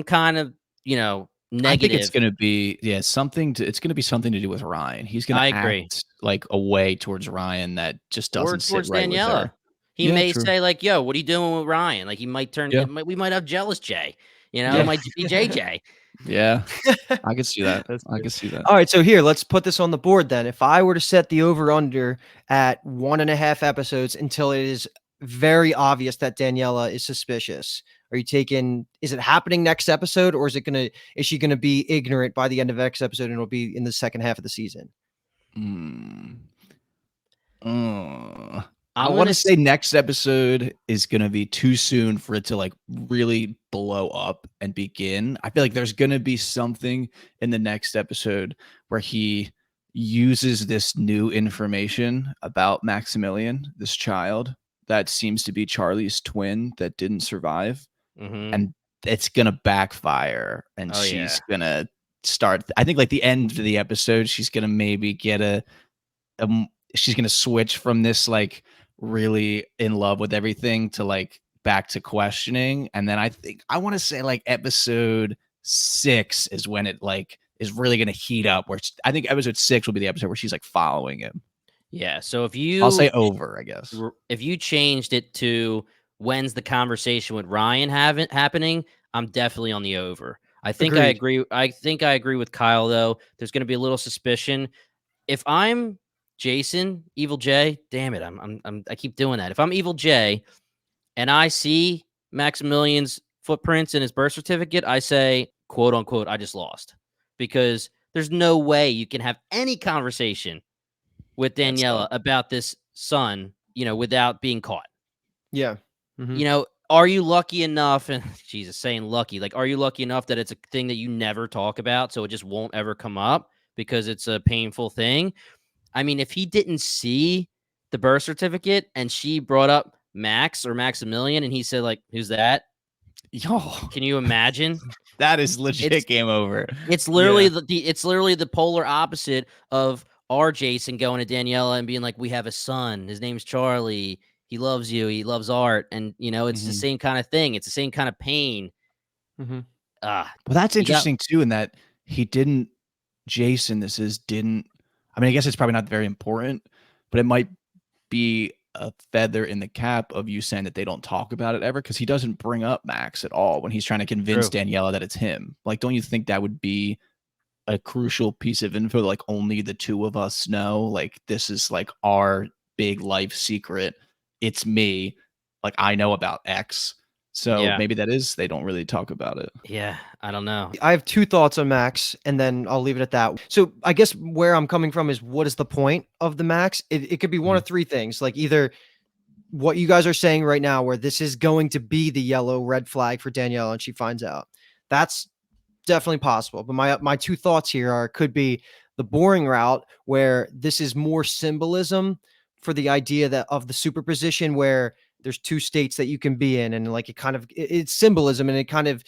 Speaker 1: kind of,
Speaker 2: I think it's
Speaker 1: negative.
Speaker 2: gonna be something to it's gonna be something to do with Ryan. He's gonna
Speaker 1: I agree.
Speaker 2: act like a way towards Ryan that just
Speaker 1: Or
Speaker 2: doesn't sit
Speaker 1: towards
Speaker 2: right with
Speaker 1: Daniela.
Speaker 2: her.
Speaker 1: He
Speaker 2: Yeah,
Speaker 1: may
Speaker 2: true.
Speaker 1: say like, "Yo, what are you doing with Ryan?" Like he might
Speaker 2: Yeah.
Speaker 1: we might have jealous Jay. It
Speaker 2: Yeah.
Speaker 1: might be JJ.
Speaker 2: Yeah. I could see that.
Speaker 3: That's
Speaker 2: I
Speaker 3: good.
Speaker 2: could see that.
Speaker 3: All right, so here, let's put this on the board then. If I were to set the over under at 1.5 episodes until it is very obvious that Daniela is suspicious, are you taking, is it happening next episode, or is she gonna be ignorant by the end of next episode and it'll be in the second half of the season?
Speaker 2: Mm. Uh, I
Speaker 1: I'm
Speaker 2: want
Speaker 1: gonna
Speaker 2: to say next episode is going to be too soon for it to like really blow up and begin. I feel like there's going to be something in the next episode where he uses this new information about Maximilian, this child that seems to be Charlie's twin that didn't survive,
Speaker 1: Mhm.
Speaker 2: and it's going to backfire and
Speaker 1: Oh yeah.
Speaker 2: she's going to start I think like the end of the episode she's going to maybe get she's gonna switch from this like really in love with everything to like back to questioning. And then I think I want to say like episode 6 is when it like is really gonna heat up. I think episode 6 will be the episode where she's like following him.
Speaker 1: Yeah, so
Speaker 2: I'll say over, I guess.
Speaker 1: if you changed it to when's the conversation with Ryan happening, I'm definitely on the over.
Speaker 3: Agreed.
Speaker 1: I think I agree with Kyle though. There's going to be a little suspicion. If I'm Jason, Evil J, damn it, I keep doing that. If I'm Evil J and I see Maximilian's footprints in his birth certificate, I say, quote unquote, I just lost. Because there's no way you can have any conversation with
Speaker 2: That's tough.
Speaker 1: Daniela about this son, without being caught.
Speaker 3: Yeah. Mhm.
Speaker 1: Are you lucky enough? And Jesus, saying lucky, like, are you lucky enough that it's a thing that you never talk about, so it just won't ever come up because it's a painful thing? I mean, if he didn't see the birth certificate and she brought up Max or Maximilian, and he said, like, "Who's that?"
Speaker 2: Yo,
Speaker 1: Can you imagine?
Speaker 2: that is legit
Speaker 1: It's
Speaker 2: game over.
Speaker 1: It's
Speaker 2: Yeah.
Speaker 1: literally it's literally the polar opposite of our Jason going to Daniela and being like, "We have a son. His name's Charlie. He loves you. He loves art." And it's the
Speaker 2: Mhm.
Speaker 1: same kind of thing. It's the same kind of pain.
Speaker 3: Mhm.
Speaker 1: Ah,
Speaker 2: Well, that's
Speaker 1: you got
Speaker 2: interesting too, in that he didn't Jason, this is didn't I mean, I guess it's probably not very important, but it might be a feather in the cap of you saying that they don't talk about it ever because he doesn't bring up Max at all when he's trying to convince
Speaker 1: true.
Speaker 2: Daniela that it's him. Like, don't you think that would be a crucial piece of info? Like, only the two of us know. Like, this is like our big life secret. It's me. Like, I know about X. So
Speaker 1: Yeah,
Speaker 2: maybe they don't really talk about it.
Speaker 1: yeah. I don't know.
Speaker 3: I have 2 thoughts on Max, and then I'll leave it at that. So, I guess where I'm coming from is, what is the point of the Max? It could be one
Speaker 2: Mhm.
Speaker 3: of 3 things, like, either what you guys are saying right now, where this is going to be the yellow red flag for Danielle and she finds out. That's definitely possible. But my 2 thoughts here are, could be the boring route, where this is more symbolism for the idea that of the superposition, where there's 2 states that you can be in, and like it's symbolism, and it kind of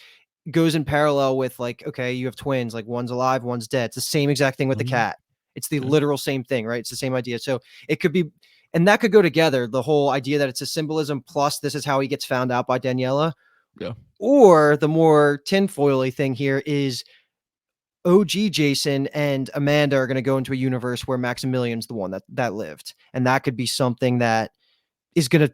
Speaker 3: goes in parallel with, like, okay, you have twins, like one's alive, one's dead. It's the same exact thing with the
Speaker 2: Mhm.
Speaker 3: cat. It's the
Speaker 2: Yeah.
Speaker 3: literal same thing, right? It's the same idea. So it could be, and that could go together. The whole idea that it's a symbolism plus this is how he gets found out by Daniela.
Speaker 2: Yeah.
Speaker 3: Or the more tinfoily thing here is OG Jason and Amanda are going to go into a universe where Maximilian's the one that lived, and that could be something that is going to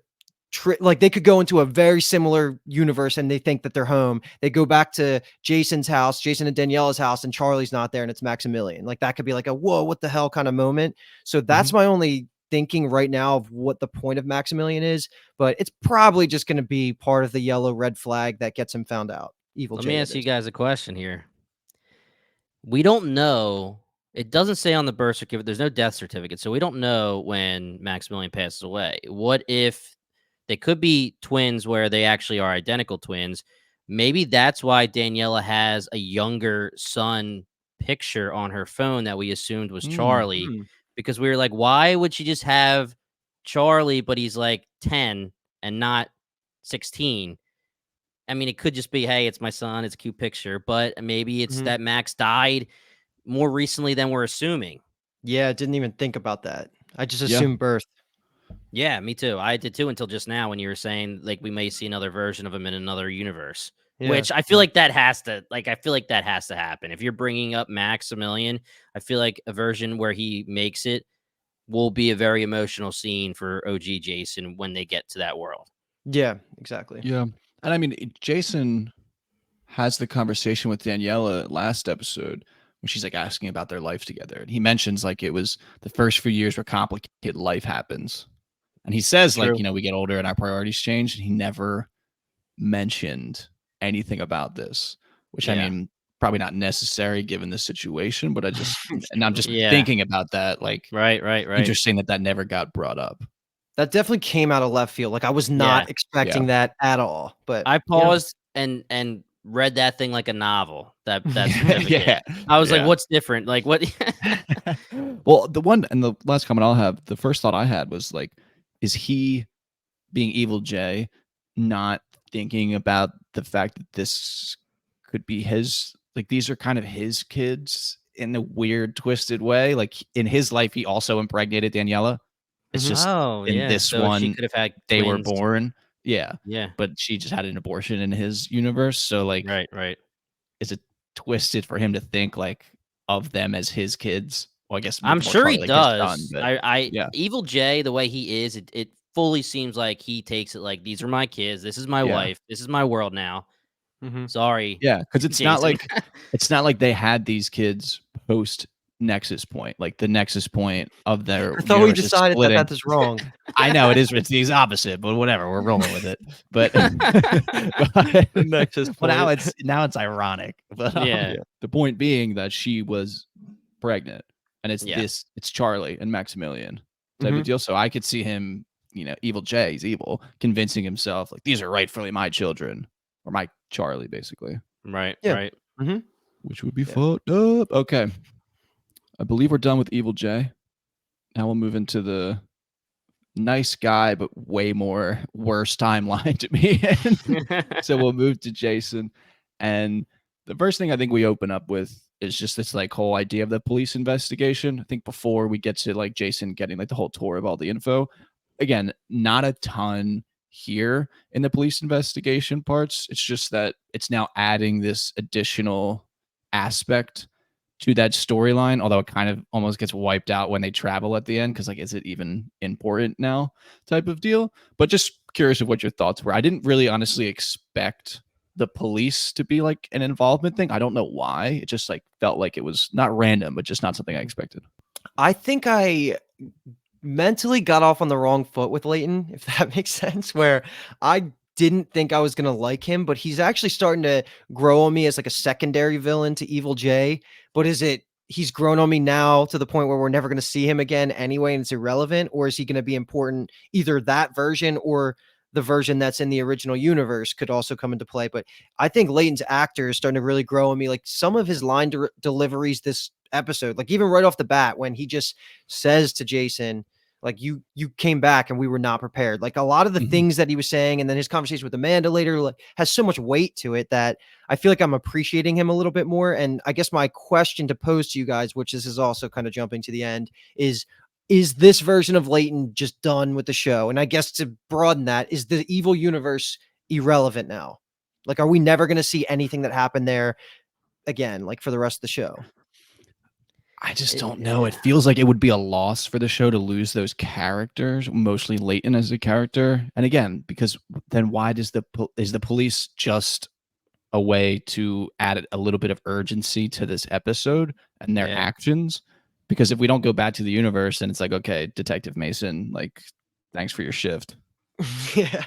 Speaker 3: like, they could go into a very similar universe and they think that they're home. They go back to Jason's house, Jason and Daniela's house, and Charlie's not there and it's Maximilian. Like, that could be like a whoa, what the hell kind of moment. So
Speaker 2: Mhm.
Speaker 3: that's my only thinking right now of what the point of Maximilian is, but it's probably just going to be part of the yellow red flag that gets him found out. Evil
Speaker 1: Let me
Speaker 3: J, that
Speaker 1: ask you
Speaker 3: is.
Speaker 1: guys a question here. We don't know. It doesn't say on the birth certificate. There's no death certificate, so we don't know when Maximilian passes away. What if they could be twins where they actually are identical twins? Maybe that's why Daniela has a younger son picture on her phone that we assumed was Charlie,
Speaker 3: Hmm.
Speaker 1: because we were like, why would she just have Charlie, but he's like 10 and not 16? I mean, it could just be, hey, it's my son. It's a cute picture, but maybe it's
Speaker 3: Mhm.
Speaker 1: that Max died more recently than we're assuming.
Speaker 3: Yeah, didn't even think about that. I just
Speaker 2: Yeah.
Speaker 3: assumed birth.
Speaker 1: Yeah, me too. I did too until just now when you were saying like we may see another version of him in another universe.
Speaker 3: Yeah.
Speaker 1: Which I feel like that has to I feel like that has to happen. If you're bringing up Maximilian, I feel like a version where he makes it will be a very emotional scene for OG Jason when they get to that world.
Speaker 3: Yeah, exactly.
Speaker 2: Yeah. And I mean, Jason has the conversation with Daniela last episode when she's like asking about their life together. And he mentions like it was the first few years where complicated life happens. And he says, like,
Speaker 1: True.
Speaker 2: you know, we get older and our priorities change. And he never mentioned anything about this, which I
Speaker 1: Yeah.
Speaker 2: mean, probably not necessary given the situation, but and I'm just
Speaker 1: Yeah.
Speaker 2: thinking about that, like,
Speaker 1: Right.
Speaker 2: interesting that that never got brought up.
Speaker 3: That definitely came out of left field. Like, I was
Speaker 1: Yeah.
Speaker 3: not expecting
Speaker 2: Yeah.
Speaker 3: that at all, but,
Speaker 1: I
Speaker 3: you know.
Speaker 1: paused and read that thing like a novel, that certificate.
Speaker 2: Yeah.
Speaker 1: I was like,
Speaker 2: Yeah.
Speaker 1: what's different? Like what
Speaker 2: Well, the one and the last comment I'll have, the first thought I had was like, is he being Evil Jay not thinking about the fact that this could be his, like, these are kind of his kids in a weird, twisted way. Like in his life, he also impregnated Daniela. It's
Speaker 3: Mhm.
Speaker 2: just
Speaker 1: Oh,
Speaker 2: in
Speaker 1: yeah.
Speaker 2: this
Speaker 1: So she
Speaker 2: one,
Speaker 1: could have had
Speaker 2: they were
Speaker 1: twins.
Speaker 2: born. Yeah.
Speaker 1: Yeah.
Speaker 2: But she just had an abortion in his universe. So like,
Speaker 1: Right.
Speaker 2: is it twisted for him to think like of them as his kids? Well, I guess
Speaker 1: I'm
Speaker 2: with more
Speaker 1: sure he
Speaker 2: Charlie, like his son,
Speaker 1: does.
Speaker 2: but
Speaker 1: I
Speaker 2: yeah,
Speaker 1: Evil Jay, the way he is, it fully seems like he takes it like these are my kids, this is my
Speaker 2: yeah.
Speaker 1: wife, this is my world now.
Speaker 3: Mhm.
Speaker 1: Sorry,
Speaker 2: Yeah, because
Speaker 1: Jason.
Speaker 2: it's not like they had these kids post Nexus Point. Like the Nexus Point of their
Speaker 3: I thought we
Speaker 2: universe is
Speaker 3: decided that
Speaker 2: splitting.
Speaker 3: that is wrong.
Speaker 2: I know it is. It's the opposite, but whatever. We're rolling with it. But, but,
Speaker 3: The Nexus
Speaker 2: but
Speaker 3: point.
Speaker 2: now it's ironic. But
Speaker 1: Yeah.
Speaker 3: Yeah.
Speaker 2: the point being that she was pregnant, and
Speaker 1: Yeah.
Speaker 2: it's Charlie and Maximilian type of
Speaker 3: Mhm.
Speaker 2: deal. So I could see him, you know, Evil Jay, he's evil, convincing himself like these are rightfully my children or my Charlie, basically.
Speaker 3: Yeah.
Speaker 1: Right.
Speaker 3: Mhm.
Speaker 2: Which would be
Speaker 3: Yeah.
Speaker 2: fucked up. Okay. I believe we're done with Evil Jay. Now we'll move into the nice guy, but way more worse timeline to be in. So we'll move to Jason. And the first thing I think we open up with is just this like whole idea of the police investigation. I think before we get to like Jason getting like the whole tour of all the info, again, not a ton here in the police investigation parts. It's just that it's now adding this additional aspect to that storyline, although it kind of almost gets wiped out when they travel at the end because like is it even important now type of deal. But just curious of what your thoughts were. I didn't really honestly expect the police to be like an involvement thing. I don't know why. It just like felt like it was not random, but just not something I expected.
Speaker 3: I think I mentally got off on the wrong foot with Leighton, if that makes sense, where I didn't think I was gonna like him, but he's actually starting to grow on me as like a secondary villain to Evil Jay. But is it he's grown on me now to the point where we're never gonna see him again anyway, and it's irrelevant, or is he gonna be important? Either that version or the version that's in the original universe could also come into play. But I think Leighton's actor is starting to really grow on me. Like some of his line deliveries this episode, like even right off the bat, when he just says to Jason, like you came back and we were not prepared. Like a lot of the
Speaker 2: Mhm.
Speaker 3: things that he was saying, and then his conversation with Amanda later, like, has so much weight to it that I feel like I'm appreciating him a little bit more. And I guess my question to pose to you guys, which this is also kind of jumping to the end, is this version of Leighton just done with the show? And I guess to broaden that, is the evil universe irrelevant now? Like, are we never going to see anything that happened there again, like for the rest of the show?
Speaker 2: I just don't know.
Speaker 1: Yeah.
Speaker 2: It feels like it would be a loss for the show to lose those characters, mostly Leighton as a character. And again, because then why does is the police just a way to add a little bit of urgency to this episode and their
Speaker 1: Yeah.
Speaker 2: actions? Because if we don't go back to the universe, then it's like, okay, Detective Mason, like, thanks for your shift.
Speaker 3: Yeah.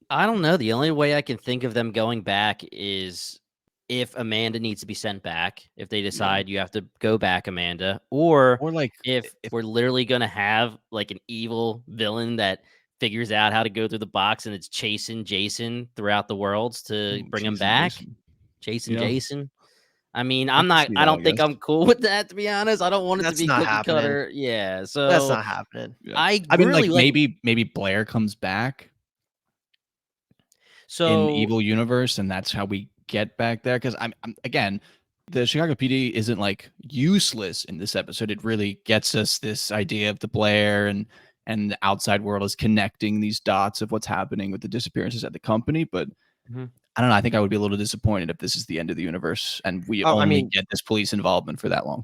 Speaker 1: I don't know. The only way I can think of them going back is if Amanda needs to be sent back, if they decide you have to go back, Amanda, or
Speaker 2: Or like,
Speaker 1: if
Speaker 2: if
Speaker 1: we're literally going to have like an evil villain that figures out how to go through the box and it's chasing Jason throughout the worlds to bring him
Speaker 2: Jason,
Speaker 1: back.
Speaker 2: Jason.
Speaker 1: Chasing
Speaker 2: Yeah.
Speaker 1: Jason. I mean,
Speaker 2: I can see
Speaker 1: I
Speaker 2: that, I
Speaker 1: don't think
Speaker 2: guess.
Speaker 1: I'm cool with that, to be honest. I don't want it to
Speaker 3: That's
Speaker 1: be
Speaker 3: not
Speaker 1: cookie
Speaker 3: happening.
Speaker 1: cutter. Yeah.
Speaker 3: That's
Speaker 1: So
Speaker 3: not happening.
Speaker 2: Yeah.
Speaker 1: I
Speaker 2: I mean, like,
Speaker 1: really like
Speaker 2: maybe Blair comes back in
Speaker 1: so
Speaker 2: Evil Universe, and that's how we get back there. Because I'm again, the Chicago PD isn't like useless in this episode. It really gets us this idea of the Blair and the outside world is connecting these dots of what's happening with the disappearances at the company. But
Speaker 1: Mhm.
Speaker 2: I don't know. I think I would be a little disappointed if this is the end of the universe and we
Speaker 3: Oh, I
Speaker 2: only
Speaker 3: mean,
Speaker 2: get this police involvement for that long.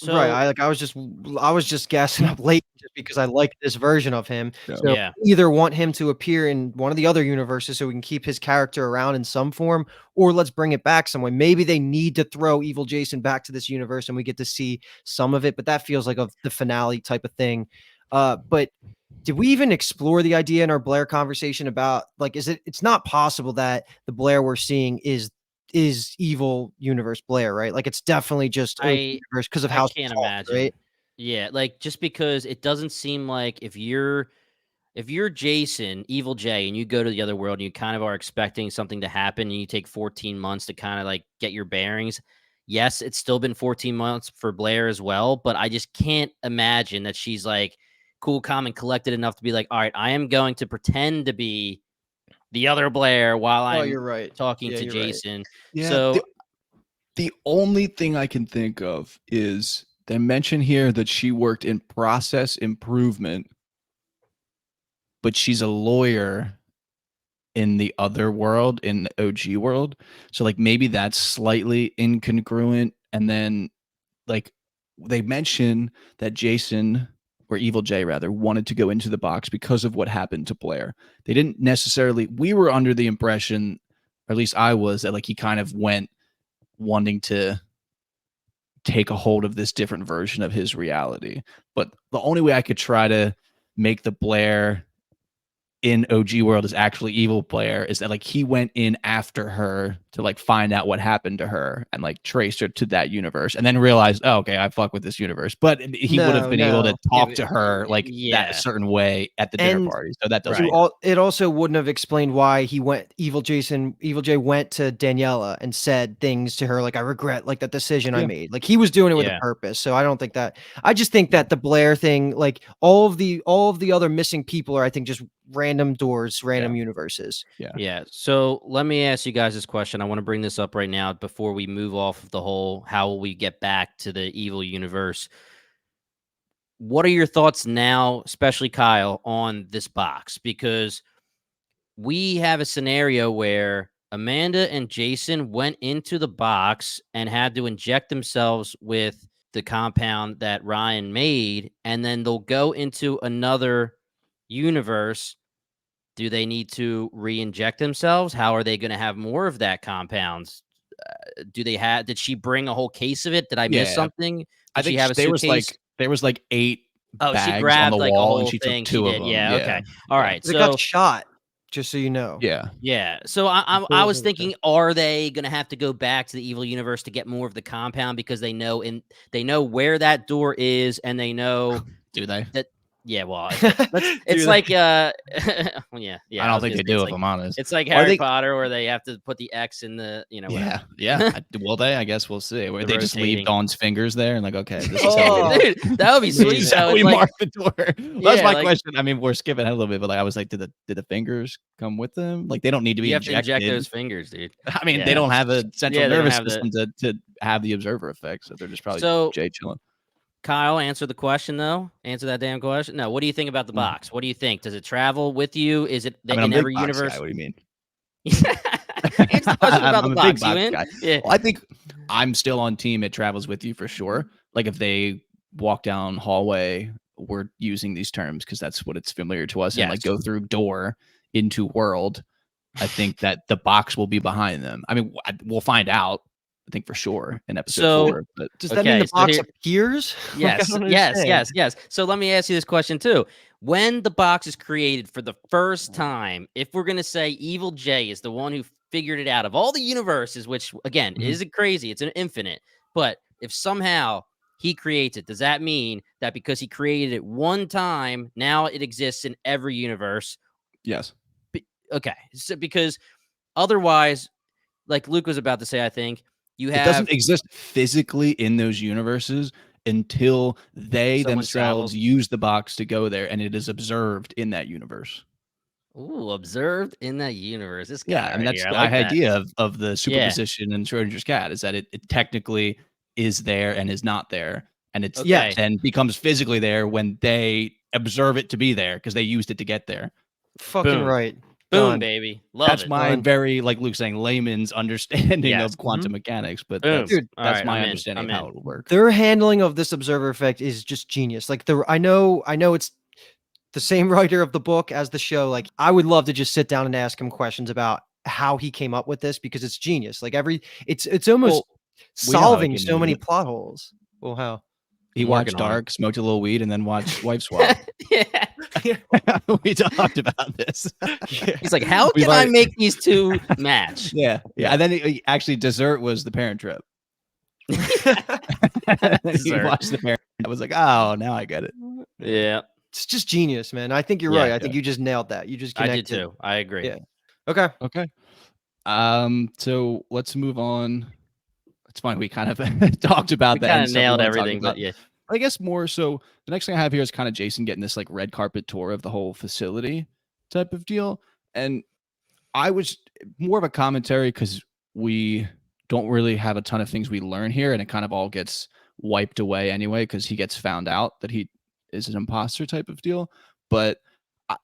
Speaker 3: right,
Speaker 1: so
Speaker 3: I was just gassing up late just because I like this version of him.
Speaker 2: Yeah.
Speaker 3: So
Speaker 1: yeah.
Speaker 3: either want him to appear in one of the other universes so we can keep his character around in some form, or let's bring it back some way. Maybe they need to throw Evil Jason back to this universe and we get to see some of it, but that feels like the finale type of thing. But did we even explore the idea in our Blair conversation about like it's not possible that the Blair we're seeing is evil universe Blair, right? Like it's definitely just O
Speaker 1: I
Speaker 3: universe because of
Speaker 1: I
Speaker 3: how she
Speaker 1: can't
Speaker 3: talks, right?
Speaker 1: imagine. Yeah, like just because it doesn't seem like if you're Jason, Evil Jay, and you go to the other world and you kind of are expecting something to happen and you take 14 months to kind of like get your bearings. Yes, it's still been 14 months for Blair as well, but I just can't imagine that she's like cool, calm, and collected enough to be like, all right, I am going to pretend to be the other Blair while
Speaker 3: Oh,
Speaker 1: I'm
Speaker 3: you're right.
Speaker 1: talking
Speaker 3: Yeah,
Speaker 1: to
Speaker 3: you're right.
Speaker 1: Jason.
Speaker 2: Yeah,
Speaker 1: So
Speaker 2: the only thing I can think of is they mention here that she worked in process improvement, but she's a lawyer in the other world, in the OG world. So like maybe that's slightly incongruent. And then like they mention that Jason or Evil Jay rather wanted to go into the box because of what happened to Blair. They didn't necessarily we were under the impression, or at least I was, that like he kind of went wanting to take a hold of this different version of his reality. But the only way I could try to make the Blair in OG world is actually evil Blair is that like he went in after her to like find out what happened to her and like traced her to that universe and then realized, oh, okay, I fuck with this universe. But he would have
Speaker 3: No,
Speaker 2: been able to
Speaker 3: no.
Speaker 1: yeah,
Speaker 2: talk to her like that
Speaker 1: yeah,
Speaker 2: certain way at the dinner
Speaker 3: And
Speaker 2: party. So that doesn't
Speaker 1: right.
Speaker 2: work.
Speaker 3: it also wouldn't have explained why Evil Jay went to Daniela and said things to her like I regret like that decision I
Speaker 2: Yeah.
Speaker 3: made. Like he was doing it with a
Speaker 1: Yeah.
Speaker 3: purpose. So I don't think that I just think that the Blair thing, like all of the other missing people are I think just random doors, random universes.
Speaker 2: Yeah.
Speaker 1: Yeah. So let me ask you guys this question. I want to bring this up right now before we move off of the whole how will we get back to the evil universe. What are your thoughts now, especially Kyle, on this box? Because we have a scenario where Amanda and Jason went into the box and had to inject themselves with the compound that Ryan made, and then they'll go into another universe. Do they need to re-inject themselves? How are they going to have more of that compounds? Did she bring a whole case of it? Did I miss
Speaker 2: Yeah.
Speaker 1: something?
Speaker 2: I
Speaker 1: Did she
Speaker 2: think
Speaker 1: have a suitcase?
Speaker 2: there was like 8
Speaker 1: Oh, she
Speaker 2: bags on the
Speaker 1: grabbed like a
Speaker 2: wall and
Speaker 1: whole
Speaker 2: she took
Speaker 1: thing. She
Speaker 2: 2 of
Speaker 1: did.
Speaker 2: them.
Speaker 1: Yeah.
Speaker 2: Yeah.
Speaker 1: Okay. All
Speaker 2: Yeah.
Speaker 1: right.
Speaker 3: But it got
Speaker 1: So
Speaker 3: shot, just so you know.
Speaker 2: Yeah.
Speaker 1: yeah. So I was thinking, are they going to have to go back to the evil universe to get more of the compound because they know where that door is and they know
Speaker 2: Do they?
Speaker 1: that. Yeah. Well, it's
Speaker 3: Do
Speaker 1: like
Speaker 3: they?
Speaker 1: well, yeah.
Speaker 2: I
Speaker 1: I
Speaker 2: don't
Speaker 1: was
Speaker 2: think
Speaker 1: gonna
Speaker 2: they
Speaker 1: say
Speaker 2: do if I'm honest.
Speaker 1: it's like
Speaker 2: Well, I
Speaker 1: Harry
Speaker 2: think
Speaker 1: Potter where they have to put the X in the whatever.
Speaker 2: yeah. Will they? I guess we'll see. Where
Speaker 1: The
Speaker 2: they just leave
Speaker 1: rotating.
Speaker 2: Dawn's fingers there and like, okay, this is how we
Speaker 3: Oh,
Speaker 1: Dude, that would be sweet
Speaker 2: this is how
Speaker 1: though. It's
Speaker 2: we
Speaker 1: like
Speaker 2: mark the door. That's
Speaker 1: yeah,
Speaker 2: my
Speaker 1: like
Speaker 2: question. I mean, we're skipping ahead a little bit, but like I was like, did the fingers come with them? Like they don't need to be
Speaker 1: you have to inject
Speaker 2: injected.
Speaker 1: those fingers, dude.
Speaker 2: I mean, they
Speaker 1: Yeah.
Speaker 2: don't have a central
Speaker 1: Yeah, they don't
Speaker 2: nervous
Speaker 1: have the
Speaker 2: system to have the observer effect, so they're just probably
Speaker 1: so
Speaker 2: Jay chilling.
Speaker 1: Kyle, answer the question though. Answer that damn question. No, what do you think about the
Speaker 2: Mm.
Speaker 1: box? What do you think? Does it travel with you? Is it
Speaker 2: I mean, I'm
Speaker 1: in
Speaker 2: a big
Speaker 1: every
Speaker 2: box guy.
Speaker 1: universe?
Speaker 2: What do you mean?
Speaker 1: Answer the question about the
Speaker 2: I'm a big
Speaker 1: box, you
Speaker 2: box
Speaker 1: in?
Speaker 2: guy.
Speaker 1: Yeah.
Speaker 2: Well, I think I'm still on team. It travels with you for sure. Like if they walk down hallway, we're using these terms because that's what it's familiar to us. And like
Speaker 1: Yes.
Speaker 2: go through door into world. I think that the box will be behind them. I mean, we'll find out. I think for sure in episode
Speaker 1: So
Speaker 2: 4. But
Speaker 3: does that mean
Speaker 1: okay,
Speaker 3: the
Speaker 1: so
Speaker 3: box
Speaker 1: here
Speaker 3: appears? Like I
Speaker 1: yes,
Speaker 3: don't
Speaker 1: yes,
Speaker 3: understand.
Speaker 1: yes, yes. So let me ask you this question too. When the box is created for the first time, if we're gonna say Evil Jay is the one who figured it out of all the universes, which again
Speaker 2: Mhm.
Speaker 1: isn't crazy, it's an infinite. But if somehow he creates it, does that mean that because he created it one time, now it exists in every universe?
Speaker 2: Yes.
Speaker 1: Okay, so because otherwise, like Luke was about to say, I think You
Speaker 2: It
Speaker 1: have
Speaker 2: doesn't exist physically in those universes until they
Speaker 1: someone
Speaker 2: themselves
Speaker 1: travels.
Speaker 2: use the box to go there, and it is observed in that universe.
Speaker 1: Ooh, observed in that universe. This
Speaker 2: Yeah,
Speaker 1: guy
Speaker 2: I mean,
Speaker 1: right
Speaker 2: that's
Speaker 1: here. I
Speaker 2: the
Speaker 1: like that.
Speaker 2: idea of the
Speaker 1: Yeah.
Speaker 2: superposition in Schrodinger's cat is that it technically is there and is not there, and it's
Speaker 1: Okay.
Speaker 3: Yes,
Speaker 2: then becomes physically there when they observe it to be there because they used it to get there.
Speaker 3: fucking
Speaker 1: Boom.
Speaker 3: right.
Speaker 1: Boom,
Speaker 3: Done.
Speaker 1: baby. Love
Speaker 2: That's
Speaker 1: it.
Speaker 2: my
Speaker 3: Done.
Speaker 2: very, like Luke saying, layman's understanding
Speaker 1: Yes.
Speaker 2: of quantum mechanics, but
Speaker 1: Boom.
Speaker 3: Dude,
Speaker 1: All
Speaker 2: that's
Speaker 1: right.
Speaker 2: my
Speaker 1: I'm in.
Speaker 2: understanding
Speaker 1: I'm
Speaker 2: of how
Speaker 1: in.
Speaker 2: it would work.
Speaker 3: their handling of this observer effect is just genius. Like I know it's the same writer of the book as the show. Like I would love to just sit down and ask him questions about how he came up with this because it's genius. Like it's almost
Speaker 2: Well, we know how he
Speaker 3: solving
Speaker 2: came up
Speaker 3: so
Speaker 2: with
Speaker 3: many
Speaker 2: it.
Speaker 3: plot holes. Well, how?
Speaker 2: He
Speaker 1: I'm working
Speaker 2: watched
Speaker 1: on
Speaker 2: Dark, smoked a little weed, and then watched Wife Swap.
Speaker 1: it. Yeah.
Speaker 2: We talked about this.
Speaker 3: Yeah.
Speaker 1: He's like, how
Speaker 2: We've
Speaker 1: can I
Speaker 2: already
Speaker 1: make these two match?
Speaker 2: yeah. And then actually dessert was the Parent Trap. And then he
Speaker 1: Dessert.
Speaker 2: watched the Parent. I was like, oh, now I get it.
Speaker 1: Yeah,
Speaker 3: It's just genius, man. I think you're
Speaker 1: Yeah.
Speaker 3: right. I think you just nailed that. You just
Speaker 1: I did
Speaker 3: connected.
Speaker 1: too. I agree.
Speaker 3: Yeah. Okay.
Speaker 2: Okay. So let's move on. It's fine. We kind of talked about
Speaker 1: We
Speaker 2: the
Speaker 1: kind
Speaker 2: end
Speaker 1: of
Speaker 2: stuff we
Speaker 1: nailed
Speaker 2: want to talk
Speaker 1: everything, but
Speaker 2: about.
Speaker 1: yeah.
Speaker 2: I guess more so the next thing I have here is kind of Jason getting this like red carpet tour of the whole facility type of deal. And I was more of a commentary because we don't really have a ton of things we learn here, and it kind of all gets wiped away anyway because he gets found out that he is an imposter type of deal. But I,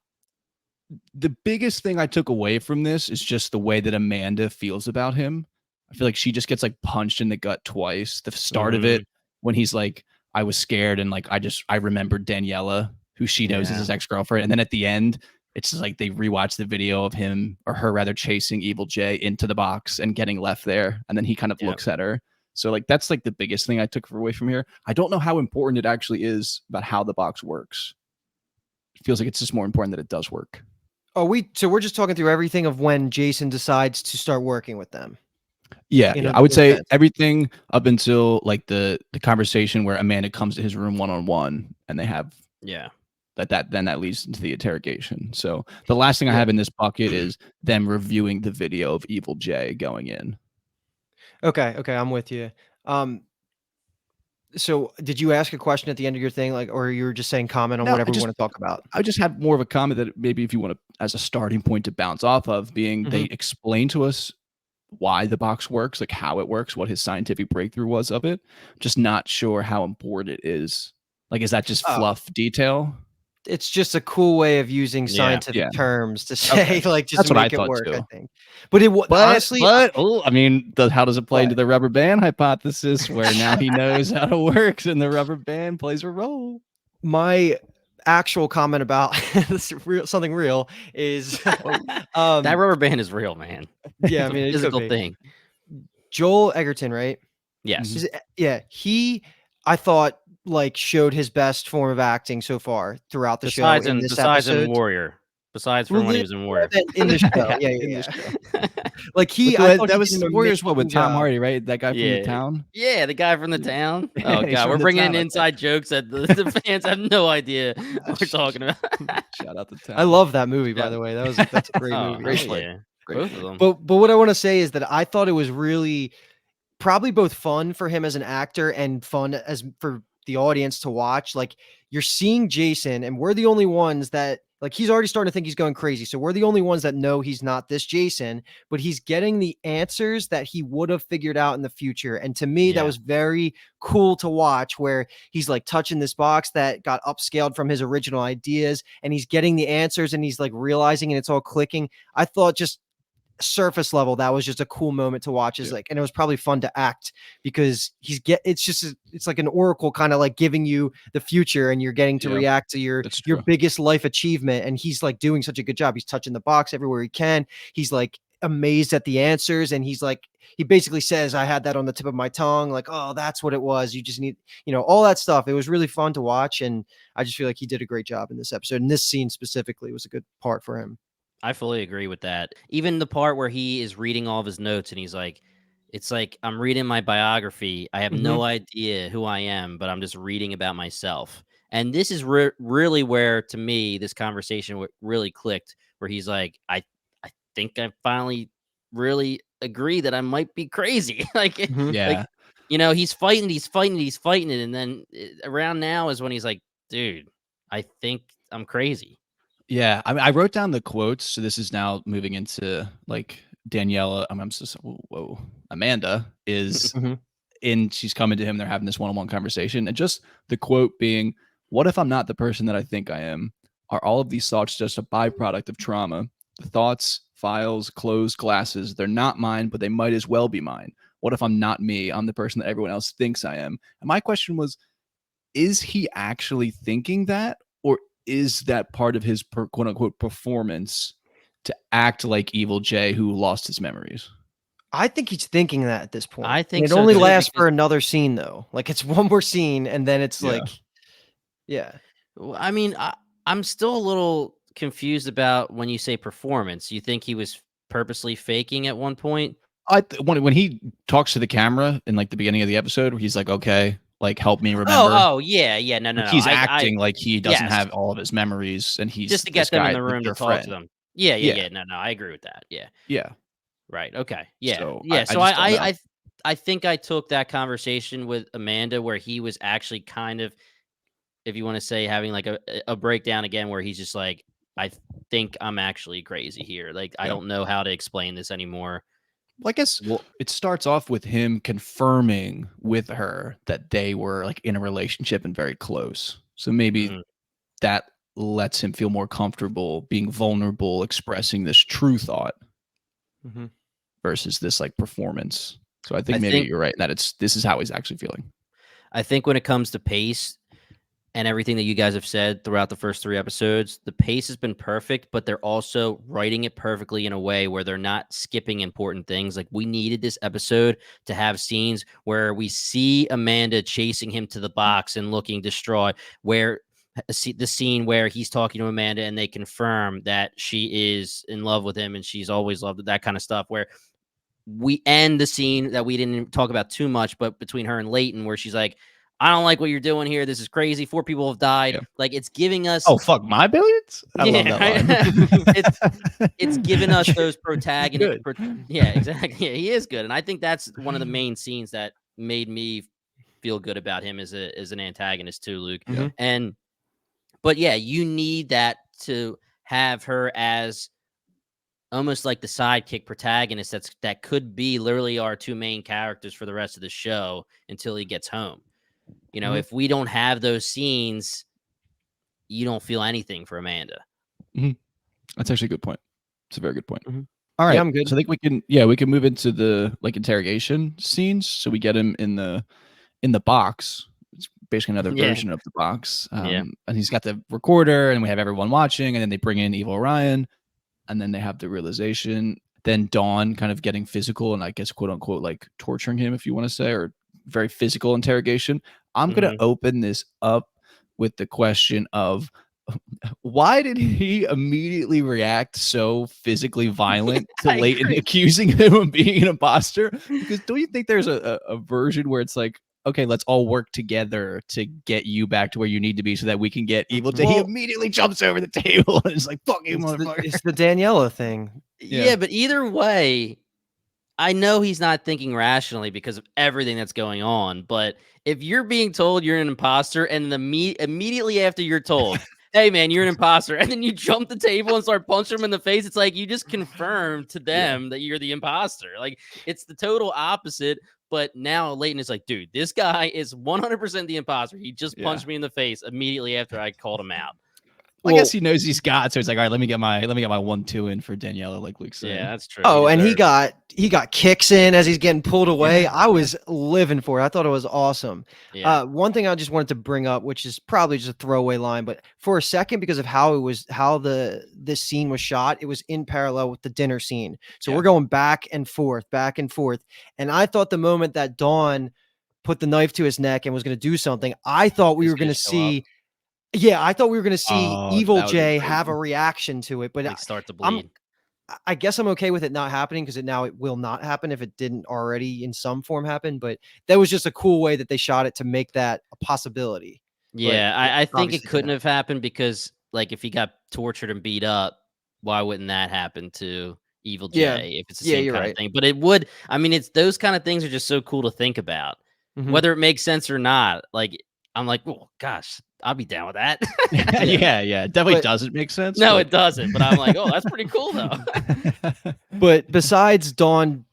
Speaker 2: the biggest thing I took away from this is just the way that Amanda feels about him. I feel like she just gets like punched in the gut twice. The start of
Speaker 1: Mhm.
Speaker 2: it when he's like, I was scared and like I remembered Daniela, who she knows is
Speaker 1: Yeah.
Speaker 2: his ex-girlfriend. And then at the end, it's just like they rewatch the video of him or her rather chasing Evil Jay into the box and getting left there. And then he kind of
Speaker 1: Yep.
Speaker 2: looks at her. So like that's like the biggest thing I took away from here. I don't know how important it actually is about how the box works. It feels like it's just more important that it does work.
Speaker 3: So we're just talking through everything of when Jason decides to start working with them.
Speaker 2: Yeah,
Speaker 3: In
Speaker 2: yeah.
Speaker 3: a
Speaker 2: I would say
Speaker 3: sense.
Speaker 2: everything up until like the conversation where Amanda comes to his room one-on-one and they have
Speaker 1: Yeah.
Speaker 2: that leads into the interrogation. So the last thing I
Speaker 3: Yeah.
Speaker 2: have in this bucket is them reviewing the video of Evil Jay going in.
Speaker 3: Okay, I'm with you. So did you ask a question at the end of your thing, like, or you were just saying comment on
Speaker 2: No,
Speaker 3: whatever we want to talk about?
Speaker 2: I just have more of a comment that maybe if you want to as a starting point to bounce off of being they
Speaker 3: Mhm.
Speaker 2: explain to us why the box works, like how it works, what his scientific breakthrough was of it. Just not sure how important it is. Like, is that just
Speaker 3: Oh,
Speaker 2: fluff detail?
Speaker 3: it's just a cool way of using
Speaker 1: Yeah.
Speaker 3: scientific
Speaker 2: Yeah.
Speaker 3: terms to
Speaker 2: Okay.
Speaker 3: say, like, just
Speaker 2: That's
Speaker 3: to
Speaker 2: what I
Speaker 3: make it
Speaker 2: thought
Speaker 3: work, I
Speaker 2: too.
Speaker 3: think. But honestly,
Speaker 2: Oh, I mean, how does it play into
Speaker 3: what?
Speaker 2: the rubber band hypothesis where now he knows how it works and the rubber band plays a role?
Speaker 3: My actual comment about something real is,
Speaker 2: Oh,
Speaker 1: That rubber band is real, man.
Speaker 3: yeah, I
Speaker 1: It's a
Speaker 3: mean, it could
Speaker 1: physical
Speaker 3: be.
Speaker 1: thing.
Speaker 3: Joel Egerton, right?
Speaker 1: Yes.
Speaker 3: Is it, yeah, I thought, like, showed his best form of acting so far throughout the show in this
Speaker 1: Besides in
Speaker 3: episode.
Speaker 1: Warrior. Besides
Speaker 3: Well,
Speaker 1: from when he was in Warrior.
Speaker 3: in the show,
Speaker 2: yeah,
Speaker 3: yeah,
Speaker 2: in the
Speaker 3: yeah,
Speaker 2: show.
Speaker 3: yeah. Like,
Speaker 2: With
Speaker 3: I
Speaker 2: the
Speaker 3: thought
Speaker 2: that
Speaker 3: he did
Speaker 2: was
Speaker 3: an
Speaker 2: Warriors what with
Speaker 3: amazing
Speaker 2: Tom
Speaker 3: job.
Speaker 2: Hardy, right? That guy from the
Speaker 1: Yeah.
Speaker 2: town.
Speaker 1: Yeah, the guy from the town. Oh
Speaker 2: He's
Speaker 1: god,
Speaker 2: from
Speaker 1: we're
Speaker 2: the
Speaker 1: bringing
Speaker 2: town,
Speaker 1: in
Speaker 2: okay.
Speaker 1: inside jokes that the fans have no idea what we're talking about.
Speaker 2: Shout out the town.
Speaker 3: I love that movie, by
Speaker 2: Yeah.
Speaker 3: the way. That's a great
Speaker 1: Oh,
Speaker 3: movie.
Speaker 2: Great
Speaker 1: hell
Speaker 2: flick.
Speaker 1: yeah.
Speaker 2: Great
Speaker 1: Both
Speaker 2: flick.
Speaker 1: of them.
Speaker 3: But what I want to say is that I thought it was really probably both fun for him as an actor and fun as for the audience to watch. Like, you're seeing Jason, and we're the only ones that, like, he's already starting to think he's going crazy. So we're the only ones that know he's not this Jason, but he's getting the answers that he would have figured out in the future. And to me, that
Speaker 1: Yeah.
Speaker 3: was very cool to watch, where he's like touching this box that got upscaled from his original ideas, and he's getting the answers, and he's like realizing, and it's all clicking. I thought just surface level that was just a cool moment to watch, is
Speaker 2: Yeah.
Speaker 3: like, and it was probably fun to act because it's like an oracle kind of like giving you the future, and you're getting to
Speaker 2: Yeah,
Speaker 3: react to your
Speaker 2: that's true.
Speaker 3: biggest life achievement, and he's like doing such a good job. He's touching the box everywhere he can. He's like amazed at the answers, and he basically says, I had that on the tip of my tongue, like, oh, that's what it was. You just need, all that stuff. It was really fun to watch, and I just feel like he did a great job in this episode, and this scene specifically was a good part for him.
Speaker 1: I fully agree with that. Even the part where he is reading all of his notes and he's like, it's like I'm reading my biography. I have no idea who I am, but I'm just reading about myself. And this is really where, to me, this conversation really clicked, where he's like, I think I finally really agree that I might be crazy. like,
Speaker 3: Mhm.
Speaker 1: like,
Speaker 2: Yeah.
Speaker 1: he's fighting it. And then around now is when he's like, dude, I think I'm crazy.
Speaker 2: Yeah, I mean, I wrote down the quotes, so this is now moving into like Daniela. I'm so whoa. Amanda is
Speaker 3: Mhm.
Speaker 2: in. She's coming to him. They're having this one-on-one conversation, and just the quote being, "What if I'm not the person that I think I am? Are all of these thoughts just a byproduct of trauma? The thoughts, files, closed glasses. They're not mine, but they might as well be mine. What if I'm not me? I'm the person that everyone else thinks I am." And my question was, is he actually thinking that, or is that part of his quote unquote performance to act like Evil Jay who lost his memories?
Speaker 3: I think he's thinking that at this point.
Speaker 1: I
Speaker 3: And
Speaker 1: think
Speaker 3: it
Speaker 1: so
Speaker 3: only
Speaker 1: too,
Speaker 3: lasts
Speaker 1: because
Speaker 3: for another scene though. Like it's one more scene and then it's
Speaker 2: Yeah.
Speaker 3: like, yeah.
Speaker 1: I mean, I'm still a little confused about when you say performance. You think he was purposely faking at one point?
Speaker 2: When he talks to the camera in like the beginning of the episode, where he's like, "Okay, like help me remember."
Speaker 1: Oh, yeah. No, no,
Speaker 2: Like
Speaker 1: no.
Speaker 2: he's
Speaker 1: I
Speaker 2: acting like he doesn't
Speaker 1: yes,
Speaker 2: have all of his memories, and
Speaker 1: just
Speaker 2: he's
Speaker 1: to
Speaker 2: this
Speaker 1: get them in
Speaker 2: guy,
Speaker 1: the
Speaker 2: like
Speaker 1: room to
Speaker 2: their
Speaker 1: talk to
Speaker 2: friend.
Speaker 1: them. Yeah, yeah,
Speaker 2: Yeah,
Speaker 1: yeah. No, no, I agree with that. Yeah.
Speaker 2: yeah.
Speaker 1: Right. Okay. Yeah.
Speaker 2: So
Speaker 1: Yeah.
Speaker 2: I
Speaker 1: So
Speaker 2: just don't know.
Speaker 1: I think I took that conversation with Amanda where he was actually kind of, if you want to say, having like a breakdown again, where he's just like, I think I'm actually crazy here. Like, I
Speaker 2: Yeah.
Speaker 1: don't know how to explain this anymore.
Speaker 2: Well, I guess
Speaker 1: Well,
Speaker 2: it starts off with him confirming with her that they were like in a relationship and very close. So maybe
Speaker 1: mhm.
Speaker 2: that lets him feel more comfortable being vulnerable, expressing this true thought
Speaker 3: Mhm.
Speaker 2: versus this like performance. So I
Speaker 1: I
Speaker 2: think maybe
Speaker 1: think
Speaker 2: you're right that this is how he's actually feeling.
Speaker 1: I think when it comes to pace and everything that you guys have said throughout the first 3 episodes, the pace has been perfect, but they're also writing it perfectly in a way where they're not skipping important things. Like, we needed this episode to have scenes where we see Amanda chasing him to the box and looking distraught, where see the scene where he's talking to Amanda and they confirm that she is in love with him and she's always loved it, that kind of stuff, where we end the scene that we didn't talk about too much, but between her and Leighton, where she's like, I don't like what you're doing here. This is crazy. 4 people have died.
Speaker 2: Yeah.
Speaker 1: Like, it's giving us,
Speaker 2: Oh fuck my billions! I love
Speaker 1: yeah,
Speaker 2: that line.
Speaker 1: right? it's given us those
Speaker 2: He's
Speaker 1: protagonist.
Speaker 2: good.
Speaker 1: Yeah, exactly. Yeah, he is good, and I think that's one of the main scenes that made me feel good about him as an antagonist too, Luke.
Speaker 2: Yeah.
Speaker 3: Mhm.
Speaker 1: And but yeah, you need that to have her as almost like the sidekick protagonist that could be literally our 2 main characters for the rest of the show until he gets home.
Speaker 3: Mhm.
Speaker 1: If we don't have those scenes, you don't feel anything for Amanda.
Speaker 2: Mhm. That's actually a good point. It's a very good point.
Speaker 3: Mhm.
Speaker 2: All
Speaker 3: Yeah,
Speaker 2: right.
Speaker 3: I'm good.
Speaker 2: So I think we can move into the like interrogation scenes. So we get him in the box. It's basically another
Speaker 1: Yeah.
Speaker 2: version of the box.
Speaker 1: Yeah.
Speaker 2: And he's got the recorder, and we have everyone watching, and then they bring in Evil Ryan, and then they have the realization. Then Dawn kind of getting physical and I guess quote unquote like torturing him, if you want to say, or very physical interrogation. I'm gonna
Speaker 1: Mhm.
Speaker 2: open this up with the question of why did he immediately react so physically violent to
Speaker 1: I
Speaker 2: Leighton
Speaker 1: agree.
Speaker 2: accusing him of being an imposter? Because don't you think there's a version where it's like, okay, let's all work together to get you back to where you need to be so that we can get Evil Jay?
Speaker 3: Mhm.
Speaker 2: He
Speaker 1: Well,
Speaker 2: immediately jumps over the table and is like, fuck you, motherfucker.
Speaker 3: It's the Daniela thing.
Speaker 2: Yeah.
Speaker 1: yeah, but either way, I know he's not thinking rationally because of everything that's going on, but if you're being told you're an imposter and immediately after you're told, "Hey man, you're an imposter," and then you jump the table and start punching him in the face, it's like you just confirmed to
Speaker 2: Yeah.
Speaker 1: them that you're the imposter. Like, it's the total opposite. But now Leighton is like, dude, this guy is 100% the imposter. He just
Speaker 2: Yeah.
Speaker 1: punched me in the face immediately after I called him out.
Speaker 2: I guess
Speaker 3: Well,
Speaker 2: he knows he's got, so he's like, all right, let me get my 1-2 in for Daniela, like Luke's
Speaker 1: Yeah,
Speaker 2: saying.
Speaker 1: that's true. He
Speaker 3: oh, and
Speaker 1: deserved it.
Speaker 3: he got kicks in as he's getting pulled away.
Speaker 2: Yeah.
Speaker 3: I was living for it. I thought it was awesome.
Speaker 1: Yeah.
Speaker 3: One thing I just wanted to bring up, which is probably just a throwaway line, but for a second, because of how this scene was shot, it was in parallel with the dinner scene. So
Speaker 2: Yeah.
Speaker 3: we're going back and forth, and I thought the moment that Dawn put the knife to his neck and was going to do something, I thought we
Speaker 1: He's
Speaker 3: were going
Speaker 1: gonna
Speaker 3: to
Speaker 1: show up,
Speaker 3: see. Yeah, I thought we were going to see
Speaker 2: Oh,
Speaker 3: Evil
Speaker 2: that would be
Speaker 3: Jay have a
Speaker 2: crazy.
Speaker 3: reaction to it, but
Speaker 1: like start to
Speaker 3: I'm
Speaker 1: bleed.
Speaker 3: I guess I'm okay with it not happening because it will not happen if it didn't already in some form happen. But that was just a cool way that they shot it to make that a possibility. But
Speaker 1: Yeah,
Speaker 3: it
Speaker 1: I think it
Speaker 3: obviously didn't
Speaker 1: couldn't
Speaker 3: happen.
Speaker 1: have happened because, like, if he got tortured and beat up, why wouldn't that happen too? Evil
Speaker 3: Yeah.
Speaker 1: J if it's the
Speaker 3: Yeah,
Speaker 1: same
Speaker 3: you're
Speaker 1: kind of
Speaker 3: right.
Speaker 1: thing. But it would, I mean, it's those kind of things are just so cool to think about,
Speaker 3: Mhm.
Speaker 1: whether it makes sense or not. Like, I'm like, oh gosh, I'll be down with that.
Speaker 3: Yeah.
Speaker 2: Yeah, yeah. It definitely
Speaker 3: But
Speaker 2: doesn't make sense,
Speaker 1: No,
Speaker 2: but
Speaker 1: it doesn't. But I'm like, oh, that's pretty cool though.
Speaker 3: but besides Dawn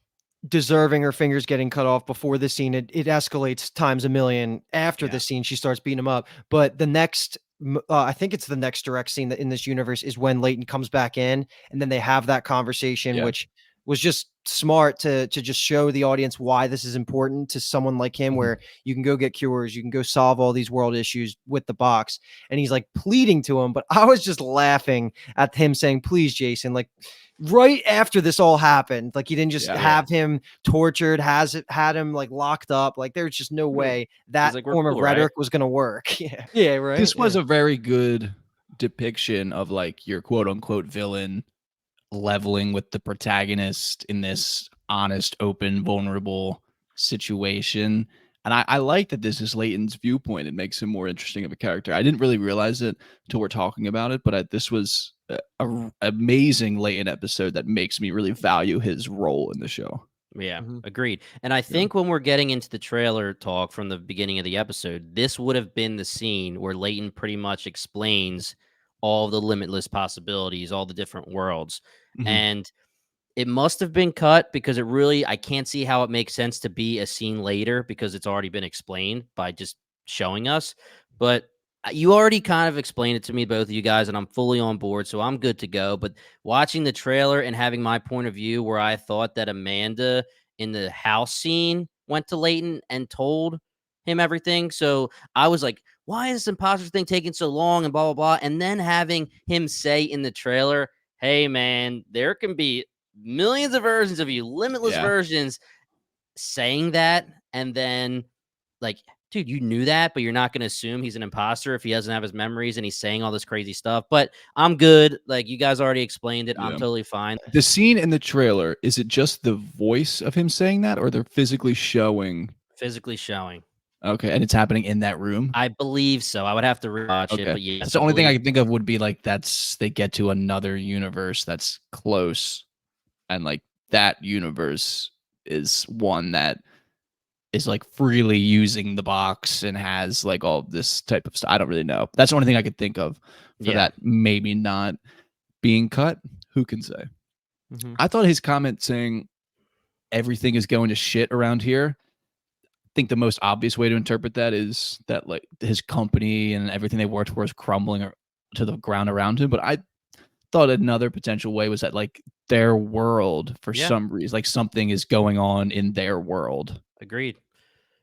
Speaker 3: deserving her fingers getting cut off before this scene, it escalates times a million after
Speaker 2: Yeah.
Speaker 3: the scene. She starts beating him up. But the next, I think it's the next direct scene that in this universe is when Leighton comes back in, and then they have that conversation,
Speaker 2: Yeah.
Speaker 3: which was just smart to just show the audience why this is important to someone like him,
Speaker 2: Mhm.
Speaker 3: where you can go get cures, you can go solve all these world issues with the box. And he's like pleading to him, but I was just laughing at him saying, please, Jason, like right after this all happened, like he didn't just
Speaker 2: Yeah.
Speaker 1: Yeah.
Speaker 3: have him tortured, had him like locked up. Like there's just no
Speaker 1: Yeah.
Speaker 3: way that
Speaker 1: like, "We're
Speaker 3: form of
Speaker 1: cool, right?"
Speaker 3: rhetoric was gonna work. Yeah. Yeah, right.
Speaker 2: This was
Speaker 3: Yeah.
Speaker 2: a very good depiction of like your quote unquote villain leveling with the protagonist in this honest, open, vulnerable situation. And I like that this is Leighton's viewpoint. It makes him more interesting of a character. I didn't really realize it till we're talking about it, but this was a amazing Leighton episode that makes me really value his role in the show.
Speaker 1: Yeah,
Speaker 3: Mhm.
Speaker 1: agreed. And I
Speaker 2: Yeah.
Speaker 1: think when we're getting into the trailer talk from the beginning of the episode, this would have been the scene where Leighton pretty much explains all the limitless possibilities, all the different worlds.
Speaker 2: Mhm.
Speaker 1: And it must have been cut because it really I can't see how it makes sense to be a scene later because it's already been explained by just showing us. But you already kind of explained it to me, both of you guys, and I'm fully on board, so I'm good to go. But watching the trailer and having my point of view where I thought that Amanda in the house scene went to Leighton and told him everything. So I was like, why is this imposter thing taking so long and blah, blah, blah. And then having him say in the trailer, hey, man, there can be millions of versions of you, limitless
Speaker 2: Yeah.
Speaker 1: versions, saying that, and then like, dude, you knew that, but you're not going to assume he's an imposter if he doesn't have his memories and he's saying all this crazy stuff. But I'm good. Like, you guys already explained it. I'm
Speaker 2: Yeah.
Speaker 1: totally fine.
Speaker 2: The scene in the trailer, is it just the voice of him saying that, or they're physically showing?
Speaker 1: Physically showing.
Speaker 2: Okay, and it's happening in that room?
Speaker 1: I believe so. I would have to rewatch it,
Speaker 2: Okay.
Speaker 1: but yes,
Speaker 2: That's the only thing I can think of would be like they get to another universe that's close, and like that universe is one that is like freely using the box and has like all this type of stuff. I don't really know. That's the only thing I could think of for
Speaker 1: Yeah.
Speaker 2: that maybe not being cut. Who can say?
Speaker 3: Mhm.
Speaker 2: I thought his comment saying everything is going to shit around here. I think the most obvious way to interpret that is that like his company and everything they worked for is crumbling to the ground around him. But I thought another potential way was that like their world for
Speaker 1: Yeah.
Speaker 2: some reason, like something is going on in their world
Speaker 1: Agreed.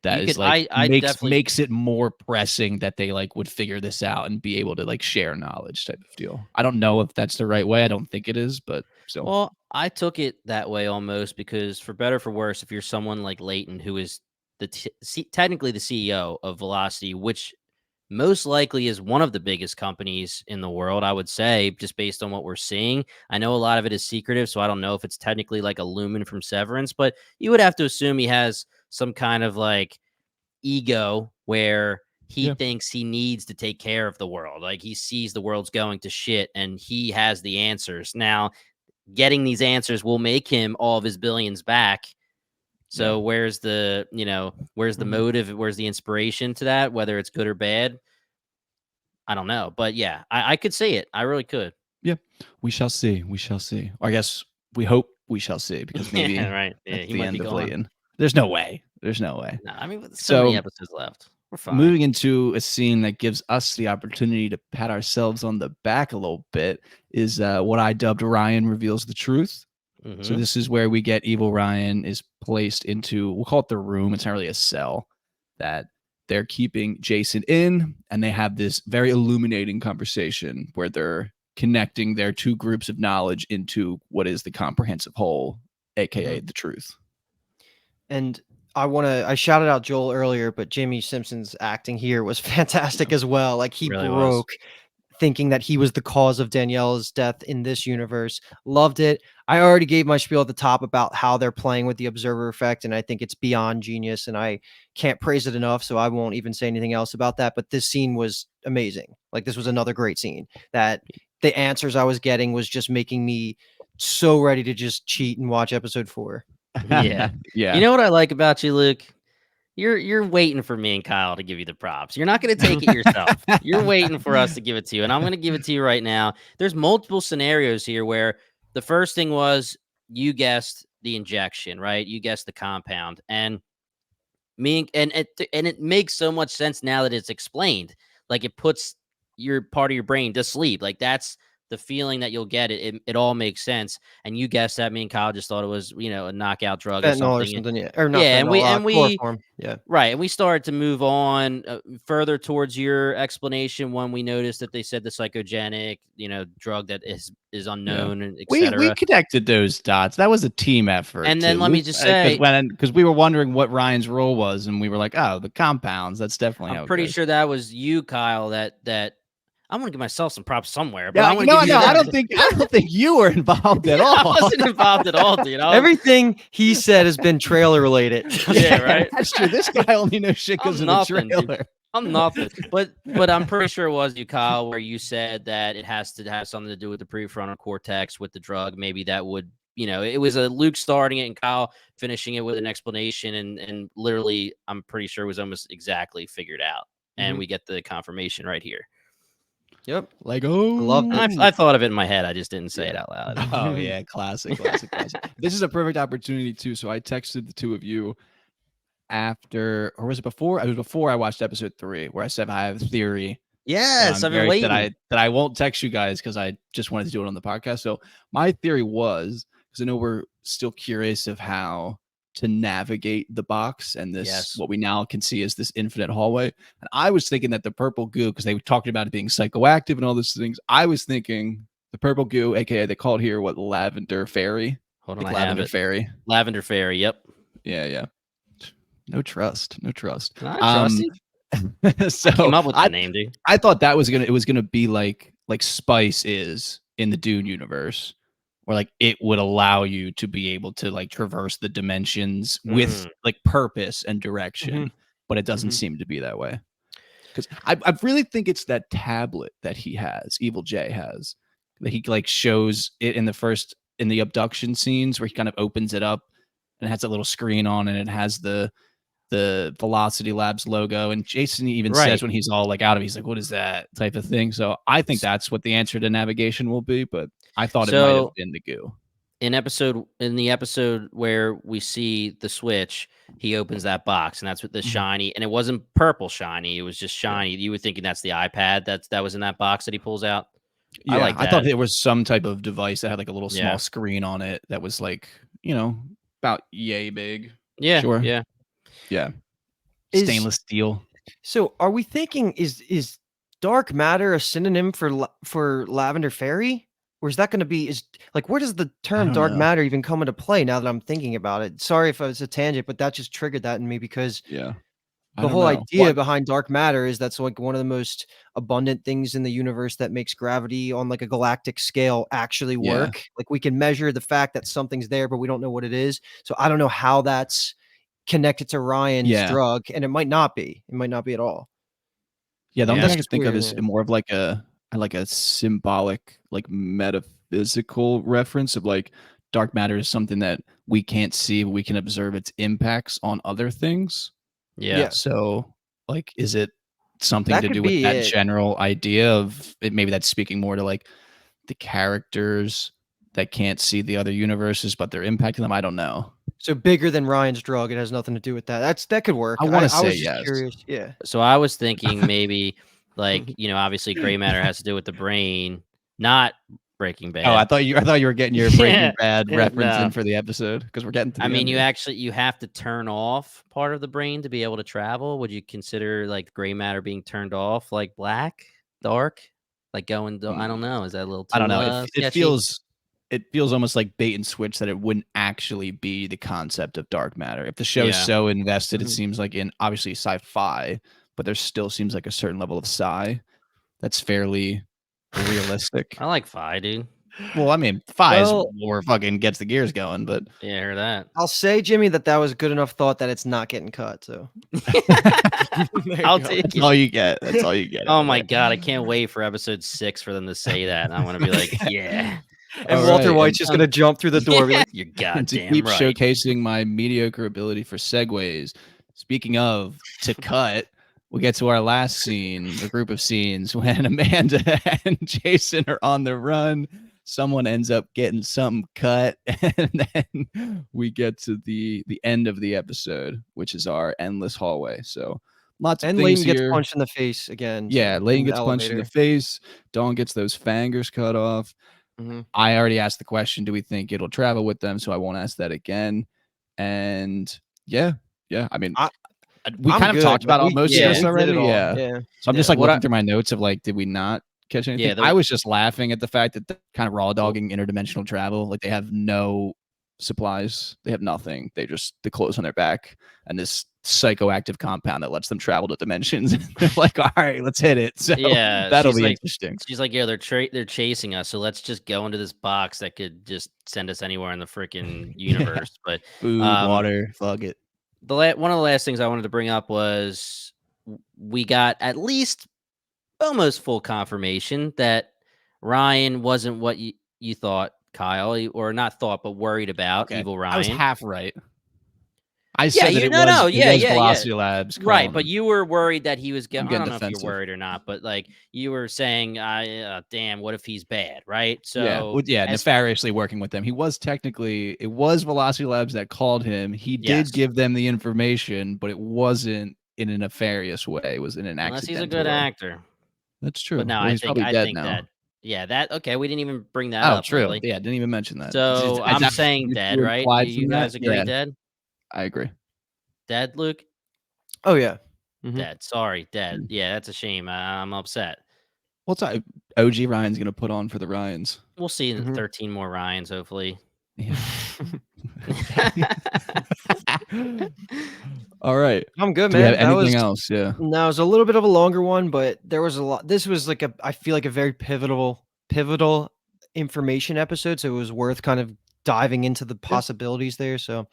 Speaker 2: that
Speaker 1: You
Speaker 2: is
Speaker 1: could,
Speaker 2: like
Speaker 1: I definitely,
Speaker 2: makes it more pressing that they like would figure this out and be able to like share knowledge type of deal. I don't know if that's the right way. I don't think it is, but still.
Speaker 1: well, I took it that way almost because, for better or for worse, if you're someone like Leighton, who is technically the CEO of Velocity, which most likely is one of the biggest companies in the world, I would say, just based on what we're seeing. I know a lot of it is secretive, so I don't know if it's technically like a Lumen from Severance, but you would have to assume he has some kind of like ego where he
Speaker 2: Yeah.
Speaker 1: thinks he needs to take care of the world. Like, he sees the world's going to shit and he has the answers. Now, getting these answers will make him all of his billions back.
Speaker 2: Yeah.
Speaker 1: So where's the, where's the
Speaker 3: Mhm.
Speaker 1: motive? Where's the inspiration to that? Whether it's good or bad, I don't know. But yeah, I could see it. I really could.
Speaker 2: Yeah. We shall see. We shall see. Or I guess we hope we shall see because
Speaker 1: Yeah,
Speaker 2: maybe
Speaker 1: right. Yeah,
Speaker 2: that's
Speaker 1: he
Speaker 2: the
Speaker 1: might be
Speaker 2: end of
Speaker 1: gone.
Speaker 2: Leighton. There's no way. There's no way.
Speaker 1: No, I mean, with so many
Speaker 2: So
Speaker 1: episodes left. We're fine.
Speaker 2: moving into a scene that gives us the opportunity to pat ourselves on the back a little bit is what I dubbed Ryan Reveals the Truth. So
Speaker 1: Mhm.
Speaker 2: this is where we get Evil Ryan is placed into, we'll call it the room. It's not really a cell that they're keeping Jason in, and they have this very illuminating conversation where they're connecting their two groups of knowledge into what is the comprehensive whole, aka the truth.
Speaker 3: And I shouted out Joel earlier, but Jamie Simpson's acting here was fantastic as well. Like he
Speaker 1: Really was.
Speaker 3: broke thinking that he was the cause of Danielle's death in this universe. Loved it. I already gave my spiel at the top about how they're playing with the observer effect, and I think it's beyond genius, and I can't praise it enough, so I won't even say anything else about that. But this scene was amazing. Like this was another great scene that the answers I was getting was just making me so ready to just cheat and watch episode 4.
Speaker 1: Yeah.
Speaker 2: Yeah.
Speaker 1: You know what I like about you, Luke? You're waiting for me and Kyle to give you the props. You're not going to take it yourself. You're waiting for us to give it to you, and I'm going to give it to you right now. There's multiple scenarios here where the first thing was you guessed the injection, right? You guessed the compound, and it makes so much sense now that it's explained. Like it puts your part of your brain to sleep. Like that's the feeling that you'll get. It all makes sense. And you guessed that. Me and Kyle just thought it was a knockout drug or
Speaker 3: Fentanyl or
Speaker 1: something.
Speaker 3: something, yeah. Or not
Speaker 1: Yeah, and
Speaker 3: fentanyl,
Speaker 1: we
Speaker 3: chloroform. Yeah.
Speaker 1: right, and we started to move on further towards your explanation when we noticed that they said the psychogenic, drug that is unknown and
Speaker 2: We
Speaker 1: etc.
Speaker 2: connected those dots. That was a team effort.
Speaker 1: And then
Speaker 2: too.
Speaker 1: let me just say,
Speaker 2: because we were wondering what Ryan's role was, and we were like, oh, the compounds. That's definitely how
Speaker 1: I'm
Speaker 2: it
Speaker 1: pretty
Speaker 2: goes.
Speaker 1: sure that was you, Kyle. That I'm gonna give myself some props somewhere, but
Speaker 2: Yeah,
Speaker 1: I'm gonna give you
Speaker 2: no,
Speaker 1: that.
Speaker 2: I don't think you were involved at
Speaker 1: I
Speaker 2: all.
Speaker 1: wasn't involved at all, dude.
Speaker 3: Everything he said has been trailer related.
Speaker 1: Yeah, right.
Speaker 2: That's true. This guy only knows shit because of the
Speaker 1: nothing, dude.
Speaker 2: trailer.
Speaker 1: I'm nothing, but I'm pretty sure it was you, Kyle, where you said that it has to have something to do with the prefrontal cortex with the drug. Maybe that would, it was a Luke starting it and Kyle finishing it with an explanation, and literally, I'm pretty sure it was almost exactly figured out, and we get the confirmation right here.
Speaker 3: Yep.
Speaker 2: Like, oh,
Speaker 3: Loved it.
Speaker 1: I thought of it in my head. I just didn't say it out loud.
Speaker 2: Oh yeah, classic. This is a perfect opportunity too. So I texted the two of you after, or was it before? It was before I watched episode 3, where I said I have a theory.
Speaker 1: Yes, I've been waiting.
Speaker 2: That I won't text you guys because I just wanted to do it on the podcast. So my theory was, because I know we're still curious of how to navigate the box and this what we now can see as this infinite hallway. And I was thinking that the purple goo, because they were talking about it being psychoactive and all those things. I was thinking the purple goo, aka they call it here lavender fairy.
Speaker 1: Hold on,
Speaker 2: like lavender fairy.
Speaker 1: Lavender fairy. Yep.
Speaker 2: Yeah. No trust.
Speaker 1: I trust you.
Speaker 2: So
Speaker 1: I came up with that name, dude.
Speaker 2: I thought that it was gonna be like Spice is in the Dune universe, where like it would allow you to be able to like traverse the dimensions with like purpose and direction, but it doesn't seem to be that way. Because I really think it's that tablet that he has, Evil J has, that he like shows it in the abduction scenes where he kind of opens it up and it has a little screen on and it has the Velocity Labs logo, and Jason even says when he's all like out of it, he's like, what is that type of thing? So I think that's what the answer to navigation will be, but I thought it might have been the goo.
Speaker 1: In the episode where we see the switch, he opens that box, and that's what the shiny, and it wasn't purple shiny, it was just shiny. You were thinking that's the iPad that was in that box that he pulls out.
Speaker 2: Yeah, I like that. I thought there was some type of device that had like a little small screen on it that was like, about yay big.
Speaker 1: Yeah,
Speaker 2: sure.
Speaker 1: Yeah.
Speaker 2: Stainless steel.
Speaker 3: So are we thinking is dark matter a synonym for lavender fairy? Or is that going to be where does the term dark matter even come into play now that I'm thinking about it? Sorry if it's a tangent, but that just triggered that in me because the whole idea behind dark matter is that's like one of the most abundant things in the universe that makes gravity on like a galactic scale actually work. Like we can measure the fact that something's there, but we don't know what it is. So I don't know how that's connected to Ryan's drug, and it might not be. It might not be at all.
Speaker 2: Yeah, the only thing I can think of is more of like a symbolic, like metaphysical reference of like dark matter is something that we can't see, but we can observe its impacts on other things.
Speaker 1: Yeah.
Speaker 2: So like, is it something to do with that general idea of it? Maybe that's speaking more to like the characters that can't see the other universes, but they're impacting them. I don't know.
Speaker 3: So bigger than Ryan's drug, it has nothing to do with that. That could work.
Speaker 2: I want to say
Speaker 3: was
Speaker 2: yes.
Speaker 3: Curious. Yeah.
Speaker 1: So I was thinking maybe like, obviously gray matter has to do with the brain, not Breaking Bad.
Speaker 2: Oh, I thought you were getting your Breaking Bad reference in for the episode because we're getting to the end
Speaker 1: you have to turn off part of the brain to be able to travel. Would you consider like gray matter being turned off, like black, dark, like going? I don't know. Is that a little? Too,
Speaker 2: I don't know. It feels almost like bait and switch that it wouldn't actually be the concept of dark matter. If the show is so invested, it seems like in obviously sci-fi, but there still seems like a certain level of sci that's fairly realistic.
Speaker 1: I like Fi, dude.
Speaker 2: Well, I mean, Fi is more fucking gets the gears going, but
Speaker 1: yeah, I heard that.
Speaker 3: I'll say, Jimmy, that was good enough thought that it's not getting cut. So
Speaker 1: I'll take it.
Speaker 2: That's all you get. That's all you get.
Speaker 1: Oh my god, I can't wait for episode 6 for them to say that. And I want to be like, yeah.
Speaker 3: And
Speaker 2: All
Speaker 3: Walter
Speaker 2: right,
Speaker 3: White's just gonna jump through the door. Be
Speaker 1: Yeah,
Speaker 3: like,
Speaker 1: you're
Speaker 2: and to
Speaker 1: goddamn
Speaker 2: keep
Speaker 1: right.
Speaker 2: showcasing my mediocre ability for segues, speaking of to cut, we get to our last scene, or group of scenes, when Amanda and Jason are on the run. Someone ends up getting something cut, and then we get to the end of the episode, which is our endless hallway. So lots of
Speaker 3: and
Speaker 2: things
Speaker 3: Layton gets
Speaker 2: here.
Speaker 3: punched in the face again.
Speaker 2: Yeah,
Speaker 3: So
Speaker 2: Lane
Speaker 3: in the
Speaker 2: gets punched in the
Speaker 3: elevator.
Speaker 2: face. Dawn gets those fingers cut off.
Speaker 3: hmm
Speaker 2: I already asked the question, do we think it'll travel with them? So I won't ask that again. And yeah, I mean,
Speaker 3: I,
Speaker 2: we
Speaker 3: I'm
Speaker 2: kind of
Speaker 3: good.
Speaker 2: talked
Speaker 3: Like
Speaker 2: about most of
Speaker 1: yeah,
Speaker 2: this
Speaker 3: we did
Speaker 2: already.
Speaker 3: it all.
Speaker 2: Yeah.
Speaker 3: Yeah.
Speaker 2: So I'm just
Speaker 3: Yeah.
Speaker 2: like
Speaker 1: What
Speaker 2: looking through my notes of like, did we not catch anything?
Speaker 1: Yeah,
Speaker 2: I was just laughing at the fact that they're kind of raw
Speaker 1: Cool.
Speaker 2: dogging interdimensional travel. Like they have no supplies, they have nothing. They just the clothes on their back and this psychoactive compound that lets them travel to dimensions. They're like, all right, let's hit it. So
Speaker 1: yeah,
Speaker 2: that'll
Speaker 1: she's
Speaker 2: be
Speaker 1: like,
Speaker 2: interesting.
Speaker 1: yeah, they're chasing us, so let's just go into this box that could just send us anywhere in the freaking
Speaker 2: Yeah.
Speaker 1: universe. But
Speaker 2: Food, water, fuck it.
Speaker 1: one of the last things I wanted to bring up was we got at least almost full confirmation that Ryan wasn't what you thought, Kyle, or not thought, but worried about
Speaker 2: Okay.
Speaker 1: Evil
Speaker 2: I was
Speaker 1: Ryan.
Speaker 2: half right. I
Speaker 1: Yeah,
Speaker 2: said that
Speaker 1: you
Speaker 2: it
Speaker 1: no,
Speaker 2: was
Speaker 1: no,
Speaker 2: it
Speaker 1: yeah,
Speaker 2: was
Speaker 1: yeah, yeah.
Speaker 2: Velocity Labs
Speaker 1: Right,
Speaker 2: calling
Speaker 1: but
Speaker 2: him.
Speaker 1: you were worried that he was
Speaker 2: I'm
Speaker 1: I
Speaker 2: getting
Speaker 1: don't know if you're
Speaker 2: defensive.
Speaker 1: worried or not, but like you were saying, damn, what if he's bad, right?
Speaker 2: Yeah,
Speaker 1: So
Speaker 2: well, yeah,
Speaker 1: as
Speaker 2: nefariously working with them. He was technically it was Velocity Labs that called him. He did
Speaker 1: yes,
Speaker 2: give them the information, but it wasn't in a nefarious way. It was in an
Speaker 1: unless he's a
Speaker 2: accidental
Speaker 1: good
Speaker 2: way.
Speaker 1: actor.
Speaker 2: That's
Speaker 1: But
Speaker 2: true.
Speaker 1: no,
Speaker 2: Well, he's probably
Speaker 1: I
Speaker 2: dead
Speaker 1: think
Speaker 2: now.
Speaker 1: that yeah, that okay, we didn't even bring that
Speaker 2: Oh,
Speaker 1: up
Speaker 2: true.
Speaker 1: really.
Speaker 2: Yeah, didn't even mention that.
Speaker 1: So
Speaker 2: Is
Speaker 1: I'm
Speaker 2: that
Speaker 1: saying
Speaker 2: what
Speaker 1: dead,
Speaker 2: you
Speaker 1: right?
Speaker 2: implied
Speaker 1: You
Speaker 2: from that?
Speaker 1: guys agree
Speaker 2: Yeah,
Speaker 1: dead?
Speaker 2: I agree.
Speaker 1: Dead, Luke?
Speaker 3: Oh yeah.
Speaker 1: Dead. Sorry, dead. Yeah, that's a shame. I'm upset.
Speaker 2: What's OG Ryan's gonna put on for the Ryans?
Speaker 1: We'll see
Speaker 3: Mhm.
Speaker 1: 13 more Ryans, hopefully.
Speaker 2: Yeah. All right.
Speaker 3: I'm good,
Speaker 2: Do we have
Speaker 3: man. That was
Speaker 2: anything else? Yeah.
Speaker 3: no, it was a little bit of a longer one, but there was a lot. This was like I feel like a very pivotal information episode. So it was worth kind of diving into the possibilities there. So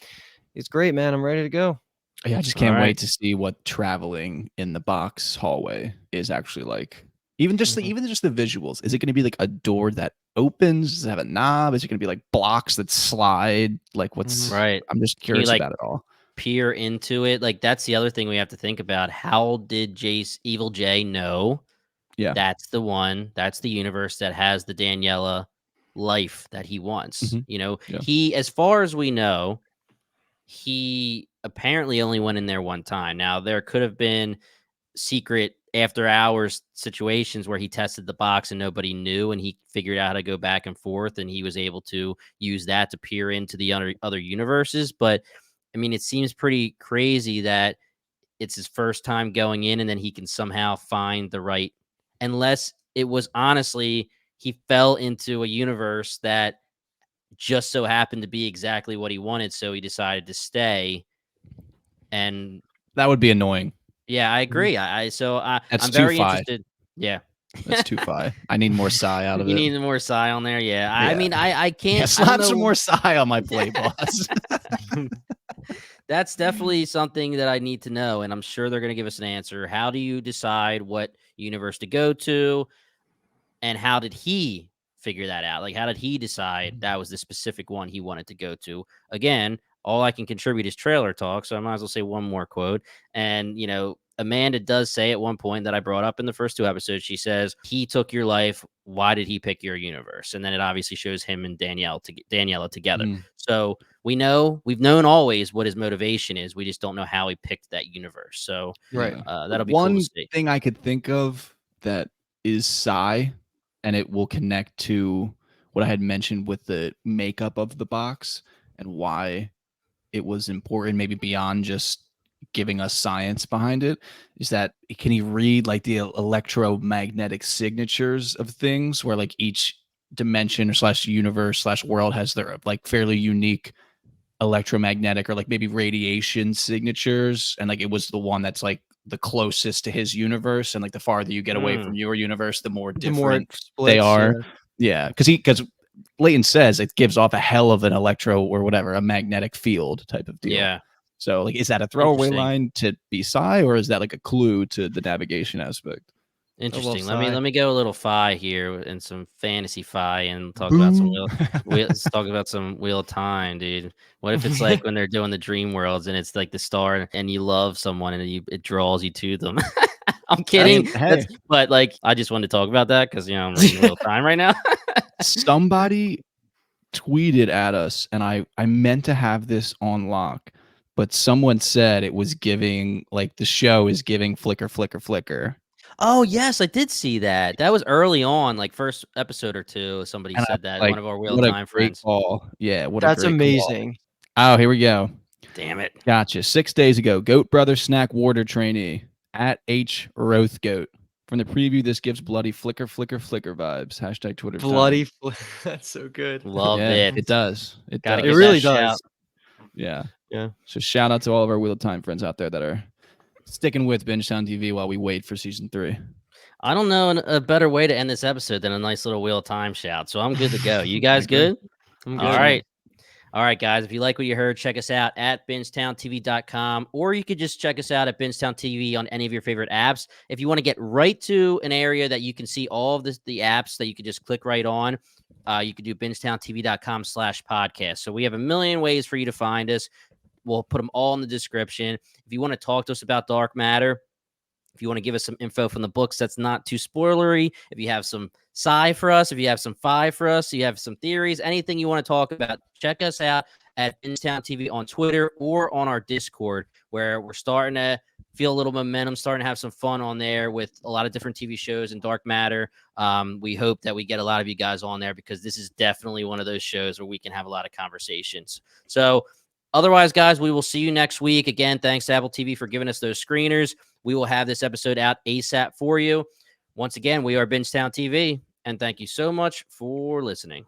Speaker 3: it's great, man. I'm ready to go.
Speaker 2: Yeah, I just
Speaker 1: All
Speaker 2: can't
Speaker 1: right.
Speaker 2: wait to see what traveling in the box hallway is actually like. Even just
Speaker 3: Mhm.
Speaker 2: even just the visuals. Is it going to be like a door that opens? Does it have a knob? Is it going to be like blocks that slide? Like what's?
Speaker 1: Right.
Speaker 2: I'm just
Speaker 1: Can you
Speaker 2: curious
Speaker 1: like
Speaker 2: about it all.
Speaker 1: peer into it? Like that's the other thing we have to think about. How did Evil J know
Speaker 2: Yeah.
Speaker 1: that's the one, that's the universe that has the Daniela life that he wants?
Speaker 2: Mhm.
Speaker 1: You know,
Speaker 2: Yeah.
Speaker 1: he, as far as we know, he apparently only went in there one time. Now, there could have been secret after hours situations where he tested the box and nobody knew and he figured out how to go back and forth and he was able to use that to peer into the other universes. But I mean, it seems pretty crazy that it's his first time going in and then he can somehow find the right, unless it was honestly he fell into a universe that just so happened to be exactly what he wanted, so he decided to stay. And
Speaker 2: That would be annoying.
Speaker 1: yeah, I agree.
Speaker 2: That's
Speaker 1: I'm
Speaker 2: too
Speaker 1: very
Speaker 2: fi.
Speaker 1: interested. Yeah.
Speaker 2: That's too fi. I need more sigh out of
Speaker 1: You
Speaker 2: it.
Speaker 1: need more Psy on there. Yeah. I
Speaker 2: Yeah.
Speaker 1: mean, I
Speaker 2: Yeah,
Speaker 1: can't. I
Speaker 2: slap
Speaker 1: don't
Speaker 2: some
Speaker 1: know.
Speaker 2: more sigh on my plate, boss.
Speaker 1: That's definitely something that I need to know, and I'm sure they're going to give us an answer. How do you decide what universe to go to, and how did he figure that out? Like, how did he decide that was the specific one he wanted to go to? Again, all I can contribute is trailer talk, so I might as well say one more quote. And Amanda does say at one point that I brought up in the first two episodes. She says, "He took your life. Why did he pick your universe?" And then it obviously shows him and Daniela together.
Speaker 2: Mhm.
Speaker 1: So we've known always what his motivation is. We just don't know how he picked that universe. So
Speaker 3: Right.
Speaker 1: that'll be cool
Speaker 2: One
Speaker 1: to see.
Speaker 2: thing I could think of that is Psy, and it will connect to what I had mentioned with the makeup of the box and why it was important, maybe beyond just giving us science behind it, is that can he read like the electromagnetic signatures of things where like each dimension or slash universe slash world has their like fairly unique electromagnetic or like maybe radiation signatures, and like it was the one that's like the closest to his universe, and like the farther you get away from your universe the more
Speaker 3: The more it
Speaker 2: different they
Speaker 3: splits.
Speaker 2: are.
Speaker 3: Yeah.
Speaker 2: Yeah, because Leighton says it gives off a hell of an electro or whatever, a magnetic field type of deal.
Speaker 1: Yeah.
Speaker 2: So like is that a throwaway
Speaker 1: Interesting.
Speaker 2: line to be Psy, or is that like a clue to the navigation aspect?
Speaker 1: Interesting. Let
Speaker 3: Psy.
Speaker 1: me go a little fi here and some fantasy fi and talk about some
Speaker 2: Boom.
Speaker 1: let's talk about some Wheel of Time, dude. What if it's like when they're doing the dream worlds and it's like the star and you love someone and it draws you to them? I'm
Speaker 2: I
Speaker 1: kidding.
Speaker 2: mean, hey,
Speaker 1: But like I just wanted to talk about that because I'm reading Wheel of Time right now.
Speaker 2: somebody tweeted at us, and I meant to have this on lock, but someone said it was giving, like, the show is giving flicker, flicker, flicker.
Speaker 1: Oh yes, I did see that. That was early on, like first episode or two. Somebody
Speaker 2: And I
Speaker 1: said
Speaker 2: was
Speaker 1: that.
Speaker 2: like,
Speaker 1: One of our Wheel of
Speaker 2: what a
Speaker 1: Time
Speaker 2: great
Speaker 1: friends.
Speaker 2: call. Yeah, what a
Speaker 3: That's
Speaker 2: great call.
Speaker 3: amazing.
Speaker 2: Oh, here we go.
Speaker 1: Damn it.
Speaker 2: Gotcha. 6 days ago, Goat Brother Snack Warder trainee at H Roth Goat. From the preview, this gives bloody flicker, flicker, flicker vibes. Hashtag Twitter time.
Speaker 3: That's so good.
Speaker 1: Love
Speaker 2: Yeah,
Speaker 1: it.
Speaker 2: it does. It
Speaker 1: Gotta
Speaker 2: does.
Speaker 3: It
Speaker 1: give
Speaker 3: really
Speaker 1: that shout.
Speaker 3: does.
Speaker 2: Yeah.
Speaker 3: Yeah.
Speaker 2: So shout out to all of our Wheel of Time friends out there that are sticking with Binge Town TV while we wait for season 3.
Speaker 1: I don't know a better way to end this episode than a nice little Wheel of Time shout. So I'm good to go. You
Speaker 2: I
Speaker 1: guys
Speaker 2: agree.
Speaker 1: good?
Speaker 3: I'm
Speaker 1: All
Speaker 3: good.
Speaker 1: right. All right, guys. If you like what you heard, check us out at bingetowntv.com, or you could just check us out at Bingetown TV on any of your favorite apps. If you want to get right to an area that you can see all of the apps that you could just click right on, you could do bingetowntv.com/podcast. So we have a million ways for you to find us. We'll put them all in the description. If you want to talk to us about Dark Matter, if you want to give us some info from the books that's not too spoilery, if you have some sci for us, if you have some fi for us, you have some theories, anything you want to talk about, check us out at Bingetown TV on Twitter or on our Discord, where we're starting to feel a little momentum, starting to have some fun on there with a lot of different TV shows and Dark Matter. We hope that we get a lot of you guys on there because this is definitely one of those shows where we can have a lot of conversations. So otherwise, guys, we will see you next week. Again, thanks to Apple TV for giving us those screeners. We will have this episode out ASAP for you. Once again, we are Bingetown TV, and thank you so much for listening.